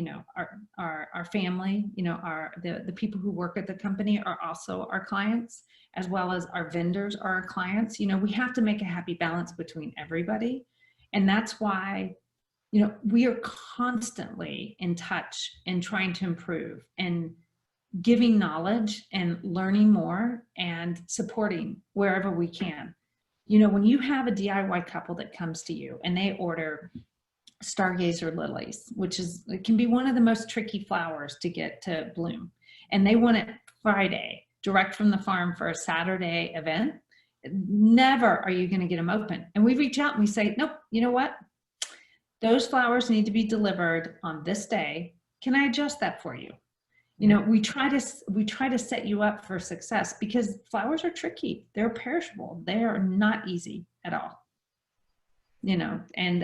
our family, the people who work at the company are also our clients, as well as our vendors are our clients. We have to make a happy balance between everybody. And that's why, we are constantly in touch and trying to improve. And, giving knowledge and learning more and supporting wherever we can. You know, when you have a DIY couple that comes to you and they order stargazer lilies, which is, it can be one of the most tricky flowers to get to bloom, and they want it Friday, direct from the farm for a Saturday event, never are you going to get them open. And we reach out and we say, nope, you know what? Those flowers need to be delivered on this day. Can I adjust that for you? You know, we try to set you up for success, because flowers are tricky. They're perishable. They are not easy at all. You know, and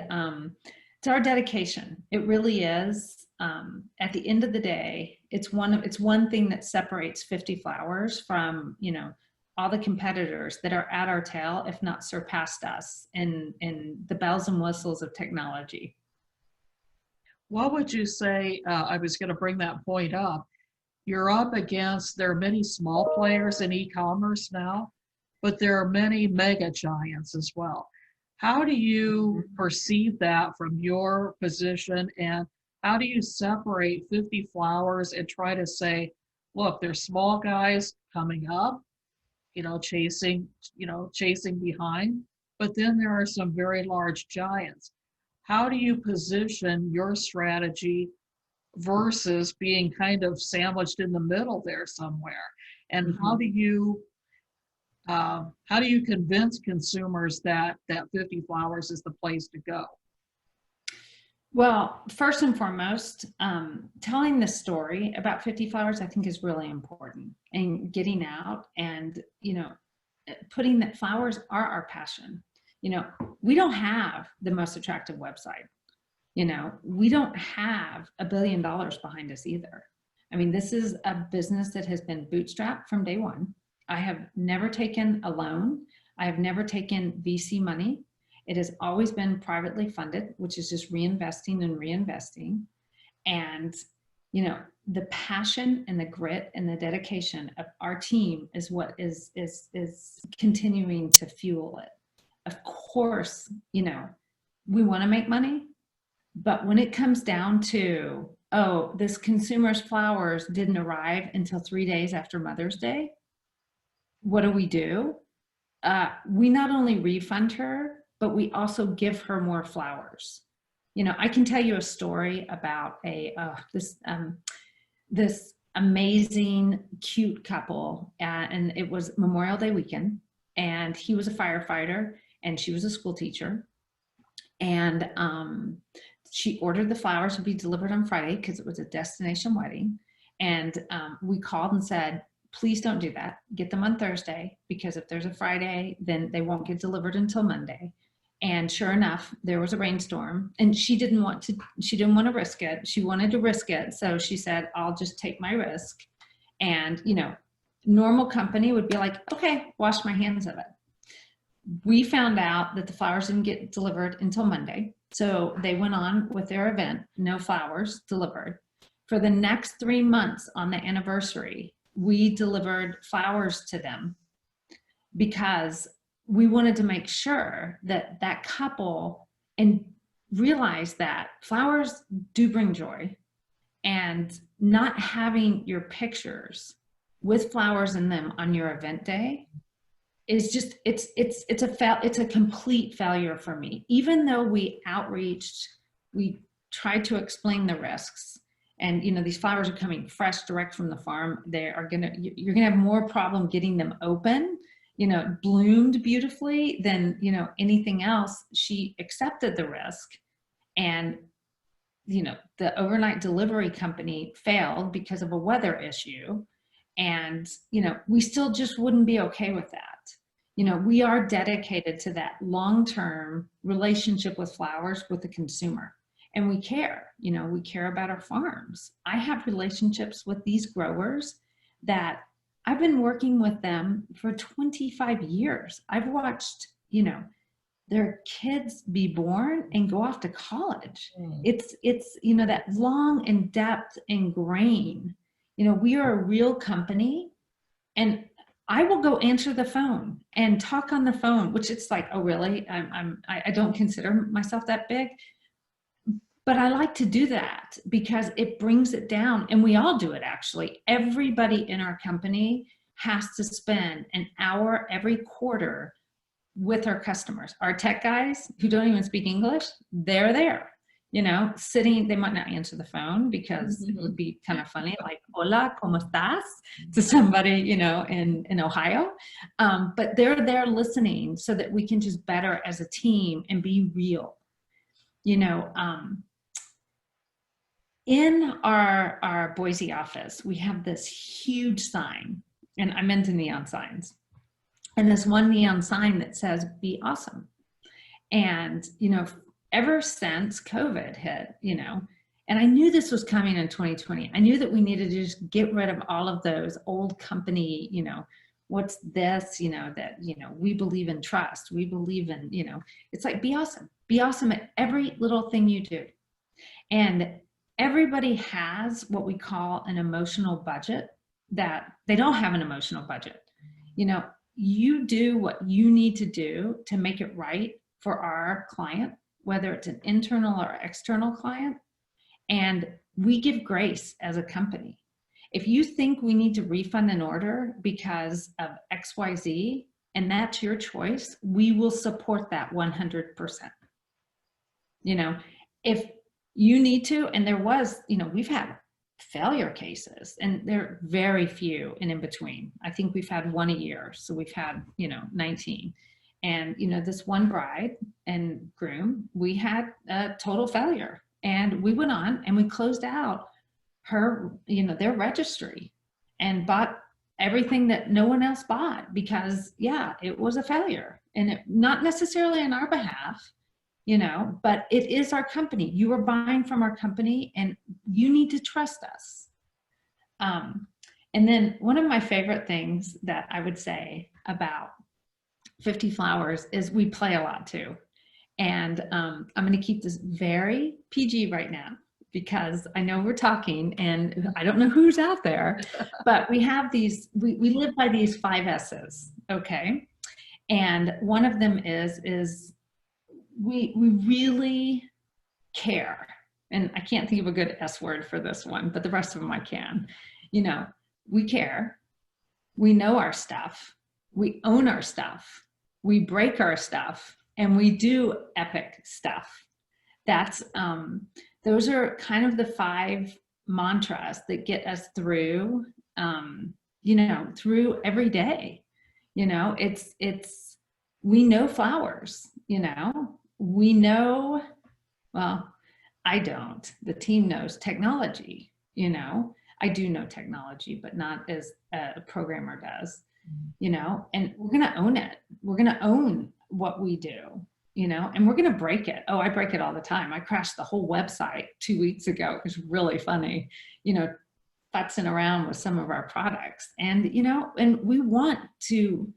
it's our dedication. It really is. At the end of the day, it's one thing that separates 50 Flowers from, you know, all the competitors that are at our tail, if not surpassed us in the bells and whistles of technology. What would you say, I was going to bring that point up, you're up against, there are many small players in e-commerce now, but there are many mega giants as well. How do you perceive that from your position, and how do you separate 50 Flowers and try to say, look, there's small guys coming up, you know, chasing behind, but then there are some very large giants. How do you position your strategy versus being kind of sandwiched in the middle there somewhere? And how do you convince consumers that 50 Flowers is the place to go? Well, first and foremost, telling the story about 50 Flowers, I think, is really important, and getting out and, you know, putting that flowers are our passion. You know, we don't have the most attractive website. You know, we don't have $1 billion behind us either. I mean, this is a business that has been bootstrapped from day one. I have never taken a loan. I have never taken VC money. It has always been privately funded, which is just reinvesting and reinvesting. And, you know, the passion and the grit and the dedication of our team is what is continuing to fuel it. Of course, you know, we want to make money, but when it comes down to, oh, this consumer's flowers didn't arrive until 3 days after Mother's Day, what do? We not only refund her, but we also give her more flowers. You know, I can tell you a story about this amazing, cute couple, and it was Memorial Day weekend, and he was a firefighter and she was a school teacher, and she ordered the flowers to be delivered on Friday because it was a destination wedding, and we called and said, please don't do that. Get them on Thursday, because if there's a Friday, then they won't get delivered until Monday. And sure enough, there was a rainstorm, and she didn't want to risk it. She wanted to risk it. So she said, I'll just take my risk. And, you know, normal company would be like, okay, wash my hands of it. We found out that the flowers didn't get delivered until Monday. So they went on with their event, no flowers delivered. For the next 3 months on the anniversary, we delivered flowers to them, because we wanted to make sure that that couple and realize that flowers do bring joy, and not having your pictures with flowers in them on your event day is just, it's a complete failure for me. Even though we outreached, we tried to explain the risks, and, you know, these flowers are coming fresh direct from the farm. You're gonna have more problem getting them open, you know, bloomed beautifully than, you know, anything else. She accepted the risk, and, you know, the overnight delivery company failed because of a weather issue. And, you know, we still just wouldn't be okay with that. You know, we are dedicated to that long-term relationship with flowers with the consumer. And we care, you know, we care about our farms. I have relationships with these growers that I've been working with them for 25 years. I've watched, you know, their kids be born and go off to college. It's, you know, that long and depth and grain. You know, we are a real company, and I will go answer the phone and talk on the phone, which it's like, oh, really? I don't consider myself that big. But I like to do that because it brings it down, and we all do it actually. Everybody in our company has to spend an hour every quarter with our customers. Our tech guys who don't even speak English, they're there, you know, sitting. They might not answer the phone because it would be kind of funny, like "Hola, cómo estás?" to somebody, you know, in Ohio. But they're there listening so that we can just better as a team and be real, you know. In our Boise office, we have this huge sign, and I'm into neon signs. And this one neon sign that says, "Be awesome." And, you know, ever since COVID hit, you know, and I knew this was coming in 2020. I knew that we needed to just get rid of all of those old company, you know, what's this, you know, that, you know, we believe in trust. We believe in, you know, it's like, be awesome. Be awesome at every little thing you do. And everybody has what we call an emotional budget, that they don't have an emotional budget. You know, you do what you need to do to make it right for our client, whether it's an internal or external client. And we give grace as a company. If you think we need to refund an order because of XYZ, and that's your choice, we will support that 100%. You know, if you need to, and there was, you know, we've had failure cases, and they're very few and in between. I think we've had one a year. So we've had, you know, 19. And, you know, this one bride and groom, we had a total failure, and we went on and we closed out her, you know, their registry and bought everything that no one else bought because, yeah, it was a failure, and it, not necessarily on our behalf, you know, but it is our company. You are buying from our company, and you need to trust us. And then one of my favorite things that I would say about 50 Flowers is we play a lot too. And I'm going to keep this very PG right now because I know we're talking and I don't know who's out there, but we have these, we live by these 5 S's, okay? And one of them is we really care. And I can't think of a good S word for this one, but the rest of them I can. You know, we care, we know our stuff, we own our stuff, we break our stuff, and we do epic stuff. That's, those are kind of the 5 mantras that get us through, you know, through every day. You know, it's, we know flowers, you know, we know, well, I don't, the team knows technology, you know, I do know technology, but not as a programmer does, you know, and we're going to own it. We're going to own what we do, you know, and we're going to break it. Oh, I break it all the time. I crashed the whole website 2 weeks ago. It was really funny, you know, futzing around with some of our products. And, you know, and we want to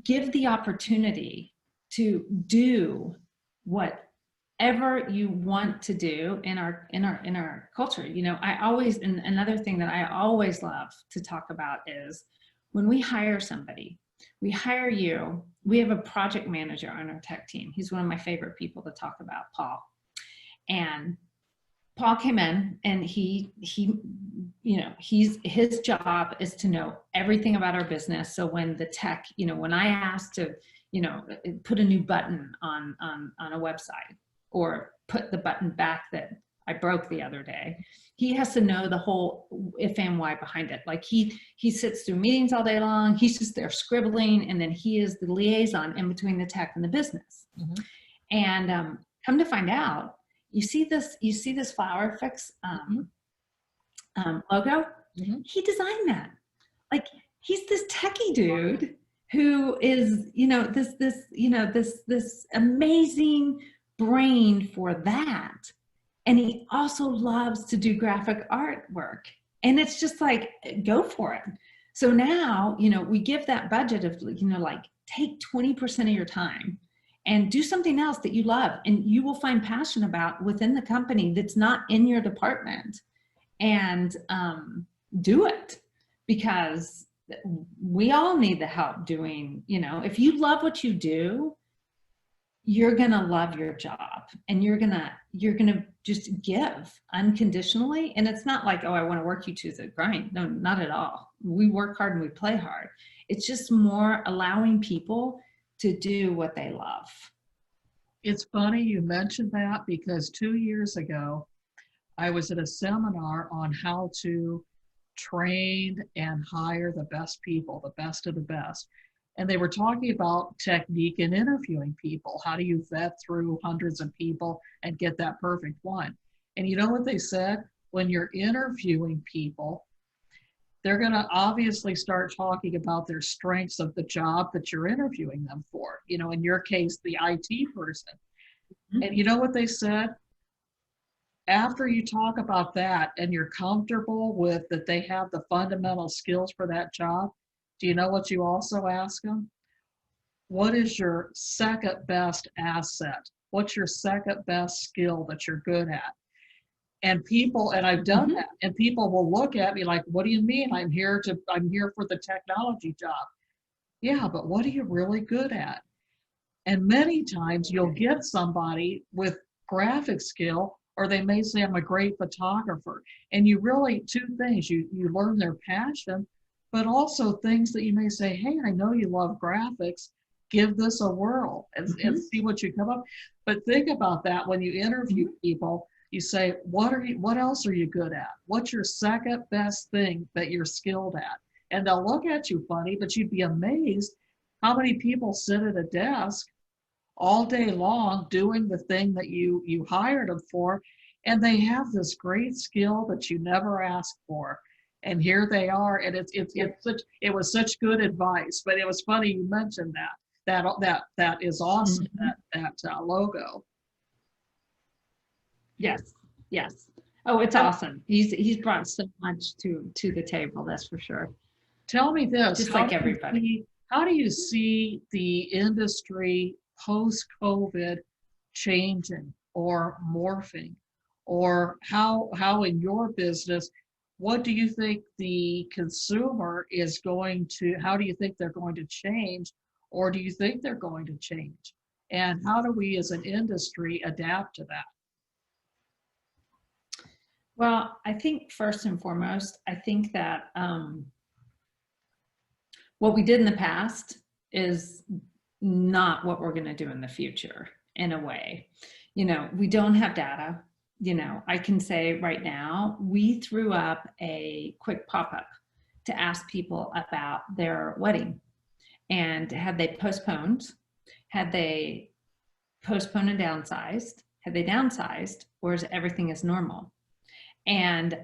give the opportunity to do whatever you want to do in our culture. You know, I always, and another thing that I always love to talk about is when we hire somebody, we hire you, we have a project manager on our tech team. He's one of my favorite people to talk about, Paul. And Paul came in, and he, you know, his job is to know everything about our business. So when the tech, you know, when I asked to, you know, put a new button on a website, or put the button back that I broke the other day, he has to know the whole if and why behind it. Like he sits through meetings all day long. He's just there scribbling, and then he is the liaison in between the tech and the business. Mm-hmm. And come to find out, you see this Flower Fix logo. Mm-hmm. He designed that. Like, he's this techie dude who is, you know, this amazing brain for that. And he also loves to do graphic artwork. And it's just like, go for it. So now, you know, we give that budget of, you know, like, take 20% of your time and do something else that you love and you will find passion about within the company that's not in your department, and do it, because we all need the help doing, you know, if you love what you do, you're going to love your job, and you're going to just give unconditionally. And it's not like, oh, I want to work you to the grind. No, not at all. We work hard and we play hard. It's just more allowing people to do what they love. It's funny you mentioned that, because 2 years ago, I was at a seminar on how to train and hire the best people, the best of the best. And they were talking about technique in interviewing people. How do you vet through hundreds of people and get that perfect one? And you know what they said? When you're interviewing people, they're going to obviously start talking about their strengths of the job that you're interviewing them for. You know, in your case, the IT person. Mm-hmm. And you know what they said? After you talk about that and you're comfortable with that they have the fundamental skills for that job, do you know what you also ask them? What is your second best asset? What's your second best skill that you're good at? And people, and I've done that, and people will look at me like, what do you mean? I'm here for the technology job. Yeah, but what are you really good at? And many times you'll get somebody with graphic skill, or they may say, I'm a great photographer. And you really, two things, you learn their passion, but also things that you may say, hey, I know you love graphics, give this a whirl and see what you come up. But think about that when you interview people, you say, what else are you good at? What's your second best thing that you're skilled at? And they'll look at you funny, but you'd be amazed how many people sit at a desk all day long doing the thing that you hired them for, and they have this great skill that you never asked for. And here they are, and it was such good advice. But it was funny you mentioned that is awesome. That logo. Yes. Oh, it's awesome. He's brought so much to the table. That's for sure. Tell me this: just like everybody, how do you see the industry post-COVID changing or morphing, or how in your business? What do you think the consumer is going to, how do you think they're going to change, or do you think they're going to change? And how do we as an industry adapt to that? Well, I think first and foremost, I think that what we did in the past is not what we're going to do in the future, in a way. You know, we don't have data. You know, I can say right now, we threw up a quick pop-up to ask people about their wedding. And had they postponed? Had they postponed and downsized? Had they downsized? Or is everything as normal? And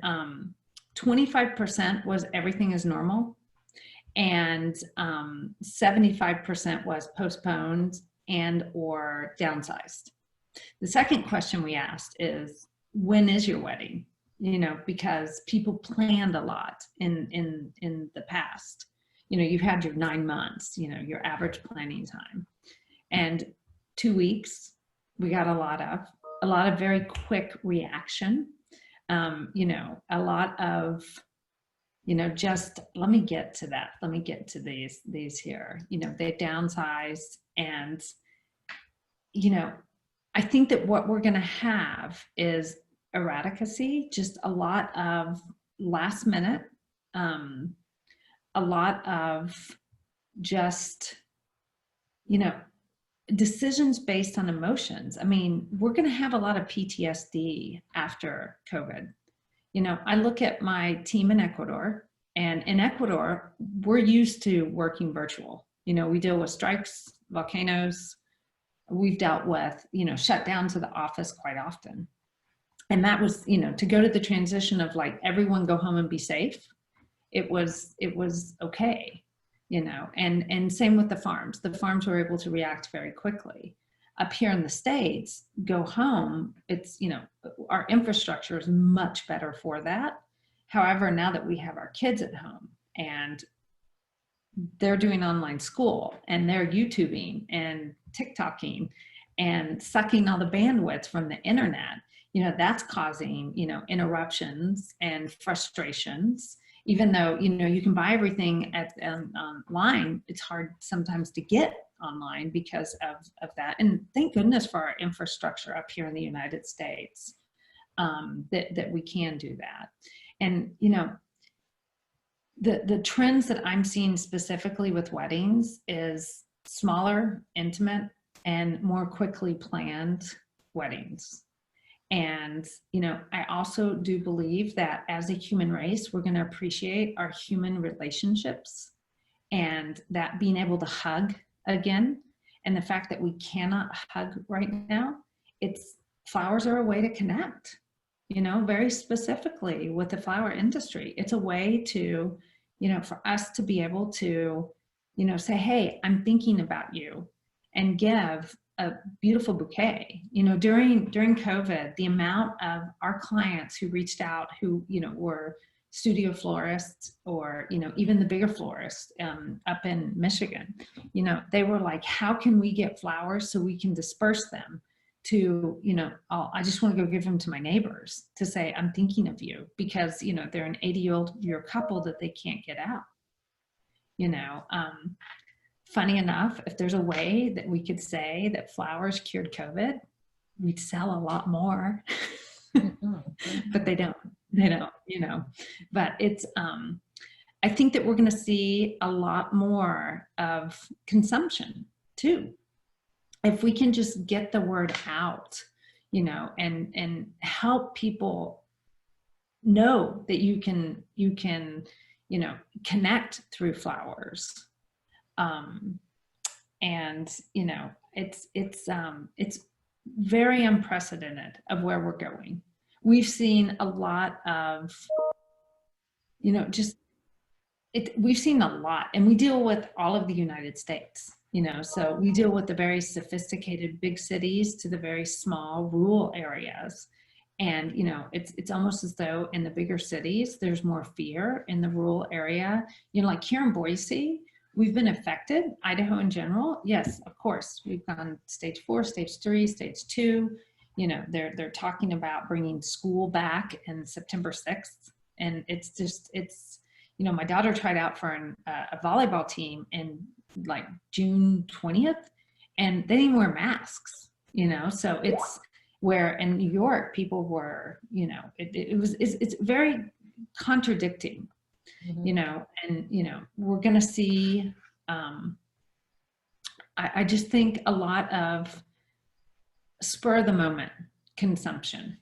25% was everything is normal. And 75% was postponed and or downsized. The second question we asked is, when is your wedding? You know, because people planned a lot in the past. You know, you've had your 9 months, you know, your average planning time. And 2 weeks, we got a lot of very quick reaction. You know, a lot of, you know, just let me get to that. Let me get to these here. You know, they downsized, and, you know, I think that what we're going to have is erraticacy, just a lot of last minute, a lot of just, you know, decisions based on emotions. I mean, we're going to have a lot of PTSD after COVID. You know, I look at my team in Ecuador, and in Ecuador, we're used to working virtual. You know, we deal with strikes, volcanoes. We've dealt with, you know, shutdowns of the office quite often. And that was, you know, to go to the transition of like, everyone go home and be safe. It was okay, you know, and same with the farms. The farms were able to react very quickly. Up here in the States, go home, it's, you know, our infrastructure is much better for that. However, now that we have our kids at home and they're doing online school and they're YouTubing and TikToking and sucking all the bandwidth from the internet, you know, that's causing, you know, interruptions and frustrations. Even though, you know, you can buy everything online, it's hard sometimes to get online because of that. And thank goodness for our infrastructure up here in the United States, that we can do that. And, you know, the trends that I'm seeing specifically with weddings is smaller, intimate, and more quickly planned weddings. And, you know, I also do believe that as a human race, we're going to appreciate our human relationships, and that being able to hug again, and the fact that we cannot hug right now, flowers are a way to connect, you know, very specifically with the flower industry. It's a way to, you know, for us to be able to, you know, say, hey, I'm thinking about you, and give a beautiful bouquet. You know, during COVID, the amount of our clients who reached out, who, you know, were studio florists, or, you know, even the bigger florists up in Michigan, you know, they were like, how can we get flowers so we can disperse them to, you know, I just want to go give them to my neighbors to say, I'm thinking of you, because, you know, they're an 80-year couple that they can't get out, you know. Funny enough, if there's a way that we could say that flowers cured COVID, we'd sell a lot more. But they don't, you know. But it's, I think that we're going to see a lot more of consumption too, if we can just get the word out, you know, and help people know that you can, you know, connect through flowers. And, you know, it's very unprecedented of where we're going. We've seen a lot of, you know, we've seen a lot, and we deal with all of the United States, you know, so we deal with the very sophisticated big cities to the very small rural areas. And, you know, it's almost as though in the bigger cities, there's more fear. In the rural area, you know, like here in Boise, we've been affected. Idaho in general, yes, of course. We've gone stage 4, stage 3, stage 2. You know, they're talking about bringing school back in September 6th. And it's just, you know, my daughter tried out for a volleyball team in like June 20th, and they didn't wear masks, you know. So it's where in New York, people were, you know, it's very contradicting. You know, and, you know, we're going to see, I just think a lot of spur of the moment consumption.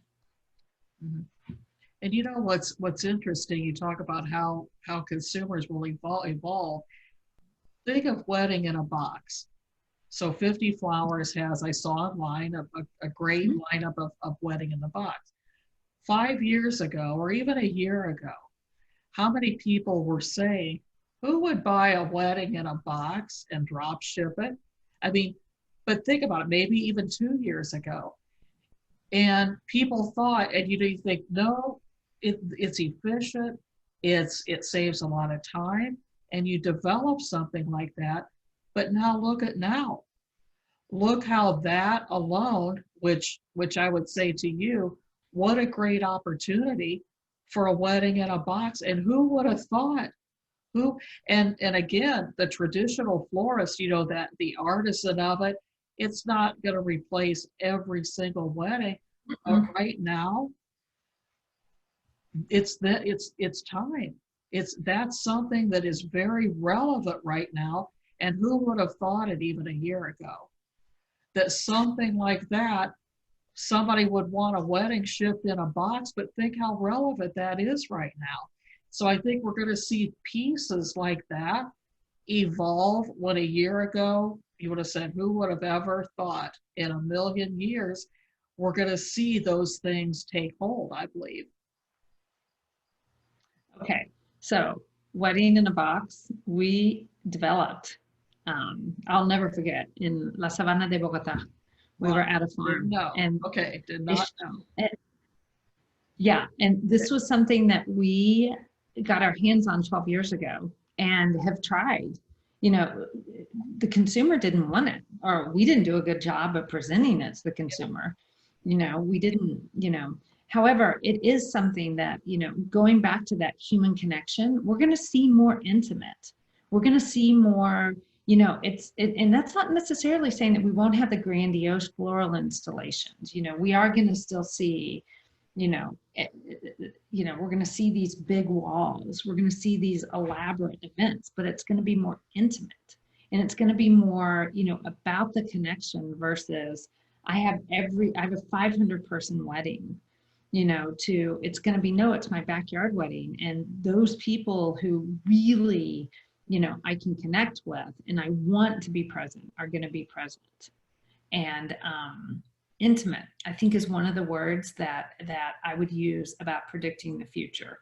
And you know, what's interesting, you talk about how consumers will evolve. Think of wedding in a box. So 50 Flowers has, I saw online, a great lineup of wedding in the box. 5 years ago, or even a year ago, how many people were saying, who would buy a wedding in a box and drop ship it? I mean, but think about it, maybe even 2 years ago. And people thought, and you think, no, it's efficient, it saves a lot of time, and you develop something like that. But now look at now. Look how that alone, which I would say to you, what a great opportunity for a wedding in a box. And who would have thought? And again, the traditional florist, you know, that the artisan of it, it's not going to replace every single wedding. But right now, it's time. That's something that is very relevant right now. And who would have thought it even a year ago, that something like that, somebody would want a wedding shipped in a box? But think how relevant that is right now. So I think we're going to see pieces like that evolve, when a year ago you would have said, who would have ever thought in a million years we're going to see those things take hold, I believe. Okay, so wedding in a box, we developed, I'll never forget, in La Sabana de Bogota. We were at a farm. And okay, did not know. Yeah, and this was something that we got our hands on 12 years ago and have tried. You know, the consumer didn't want it, or we didn't do a good job of presenting it to the consumer. You know, we didn't, you know. However, it is something that, you know, going back to that human connection, we're going to see more intimate. We're going to see more, you know, and that's not necessarily saying that we won't have the grandiose floral installations. You know, we are going to still see, you know, we're going to see these big walls. We're going to see these elaborate events, but it's going to be more intimate, and it's going to be more, you know, about the connection versus I have a 500 person wedding, you know, to it's going to be, no, it's my backyard wedding. And those people who really, you know, I can connect with and I want to be present are going to be present. And intimate, I think, is one of the words that I would use about predicting the future.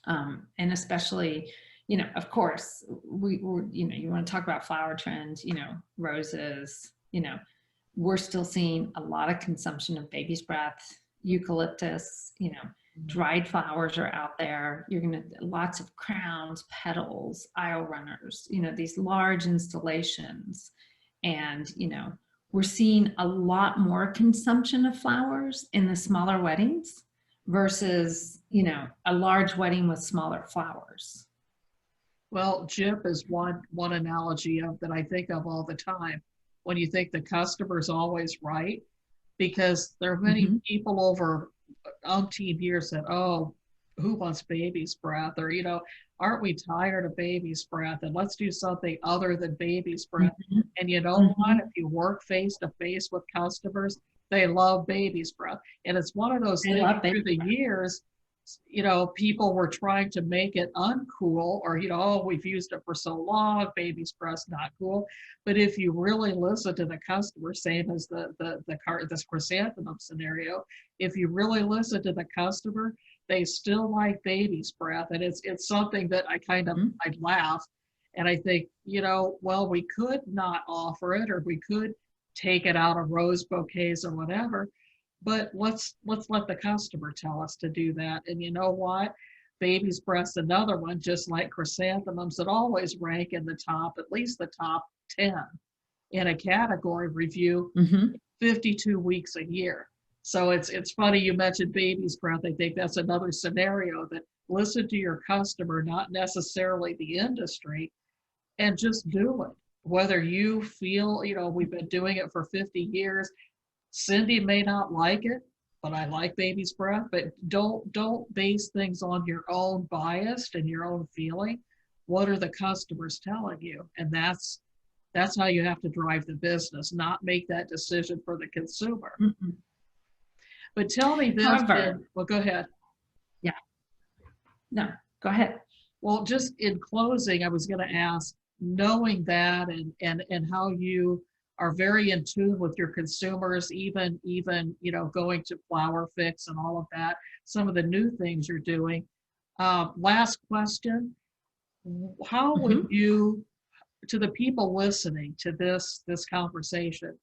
And especially, you know, of course, we're, you know, you want to talk about flower trends, you know, roses, you know, we're still seeing a lot of consumption of baby's breath, eucalyptus, you know, dried flowers are out there. You're going to, lots of crowns, petals, aisle runners, you know, these large installations. And, you know, we're seeing a lot more consumption of flowers in the smaller weddings versus, you know, a large wedding with smaller flowers. Well, Jip is one analogy of that I think of all the time when you think the customer's always right, because there are many people over umpteen years said, oh, who wants baby's breath? Or, you know, aren't we tired of baby's breath? And let's do something other than baby's breath. And you know what? If you work face to face with customers, they love baby's breath. And it's one of those things through the years, you know, people were trying to make it uncool, or, you know, oh, we've used it for so long, baby's breath's not cool. But if you really listen to the customer, same as this chrysanthemum scenario, if you really listen to the customer, they still like baby's breath. And it's something that I kind of, I'd laugh. And I think, you know, well, we could not offer it, or we could take it out of rose bouquets or whatever. But let's let the customer tell us to do that. And you know what? Baby's breath's another one, just like chrysanthemums, that always rank in the top, at least the top 10 in a category review, 52 weeks a year. So it's funny you mentioned baby's breath. I think that's another scenario that listen to your customer, not necessarily the industry, and just do it. Whether you feel, you know, we've been doing it for 50 years. Cindy may not like it, but I like baby's breath. But don't base things on your own bias and your own feeling. What are the customers telling you? And that's how you have to drive the business, not make that decision for the consumer. But tell me this. Well, go ahead. Yeah. No, go ahead. Well, just in closing, I was going to ask, knowing that and how you are very in tune with your consumers, even you know, going to Flower Fix and all of that, some of the new things you're doing. Last question, how would you, to the people listening to this conversation,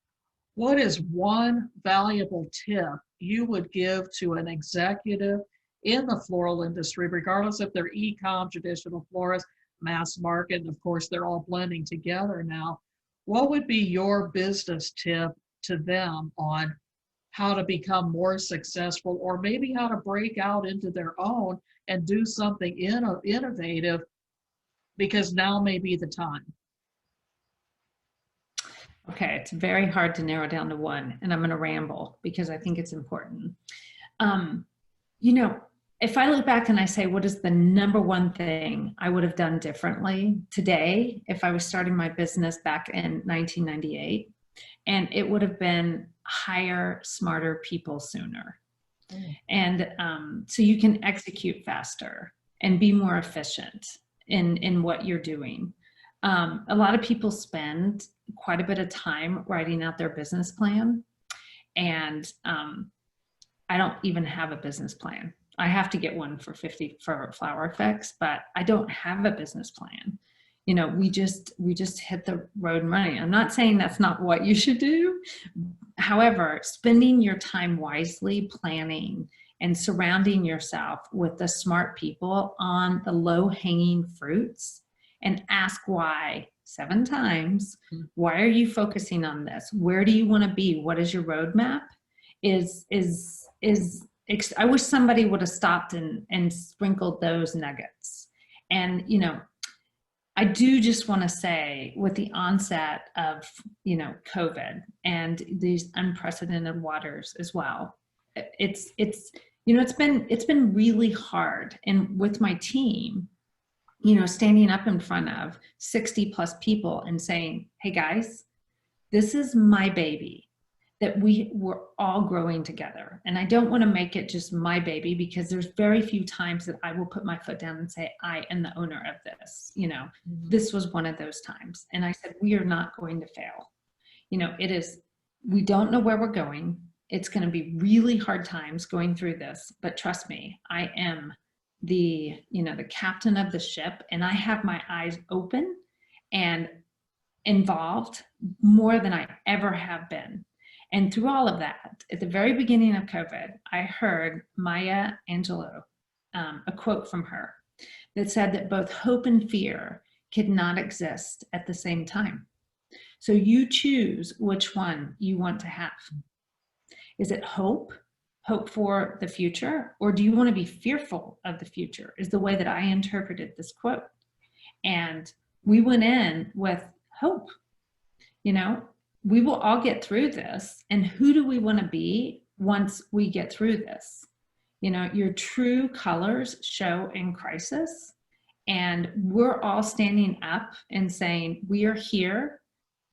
what is one valuable tip you would give to an executive in the floral industry, regardless if they're e-com, traditional florist, mass market, and of course they're all blending together now? What would be your business tip to them on how to become more successful, or maybe how to break out into their own and do something innovative, because now may be the time? Okay, it's very hard to narrow down to one, and I'm going to ramble because I think it's important. You know, if I look back and I say, what is the number one thing I would have done differently today if I was starting my business back in 1998? And it would have been hire smarter people sooner. And so you can execute faster and be more efficient in what you're doing. A lot of people spend quite a bit of time writing out their business plan. And I don't even have a business plan. I have to get one for Flower Fix, but I don't have a business plan. You know, we just hit the road running. I'm not saying that's not what you should do. However, spending your time wisely planning and surrounding yourself with the smart people on the low-hanging fruits, and ask why 7 times. Why are you focusing on this? Where do you want to be? What is your roadmap? I wish somebody would have stopped and sprinkled those nuggets. And, you know, I do just want to say, with the onset of, COVID and these unprecedented waters as well, it's been really hard. And with my team, standing up in front of 60 plus people and saying, hey guys, this is my baby that we're all growing together. And I don't want to make it just my baby, because there's very few times that I will put my foot down and say, I am the owner of this. This was one of those times. And I said, we are not going to fail. We don't know where we're going. It's going to be really hard times going through this, but trust me, I am the captain of the ship, and I have my eyes open and involved more than I ever have been. And through all of that, at the very beginning of COVID, I heard Maya Angelou, a quote from her that said that both hope and fear could not exist at the same time. So you choose which one you want to have. Is it hope for the future, or do you want to be fearful of the future, is the way that I interpreted this quote. And we went in with hope. We will all get through this. And who do we want to be once we get through this? Your true colors show in crisis. And we're all standing up and saying, we are here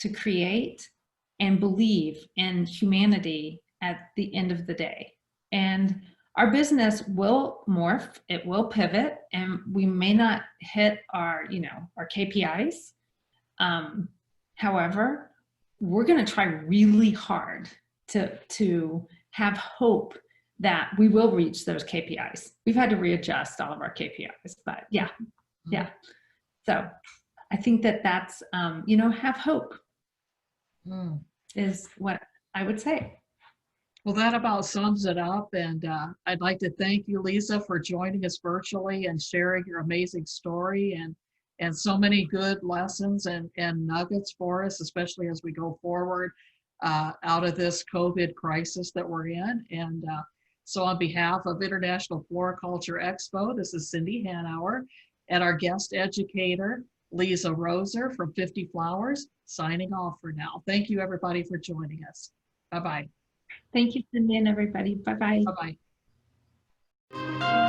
to create and believe in humanity at the end of the day. And our business will morph, it will pivot, and we may not hit our KPIs. However, we're going to try really hard to have hope that we will reach those KPIs. We've had to readjust all of our KPIs, but yeah. So I think that's, have hope is what I would say. Well, that about sums it up. And I'd like to thank you, Liza, for joining us virtually and sharing your amazing story and so many good lessons and nuggets for us, especially as we go forward out of this COVID crisis that we're in. And so on behalf of International Floriculture Expo, this is Cindy Hanauer and our guest educator, Liza Roeser from 50 Flowers, signing off for now. Thank you, everybody, for joining us. Bye-bye. Thank you, Cindy, and everybody. Bye-bye. Bye-bye.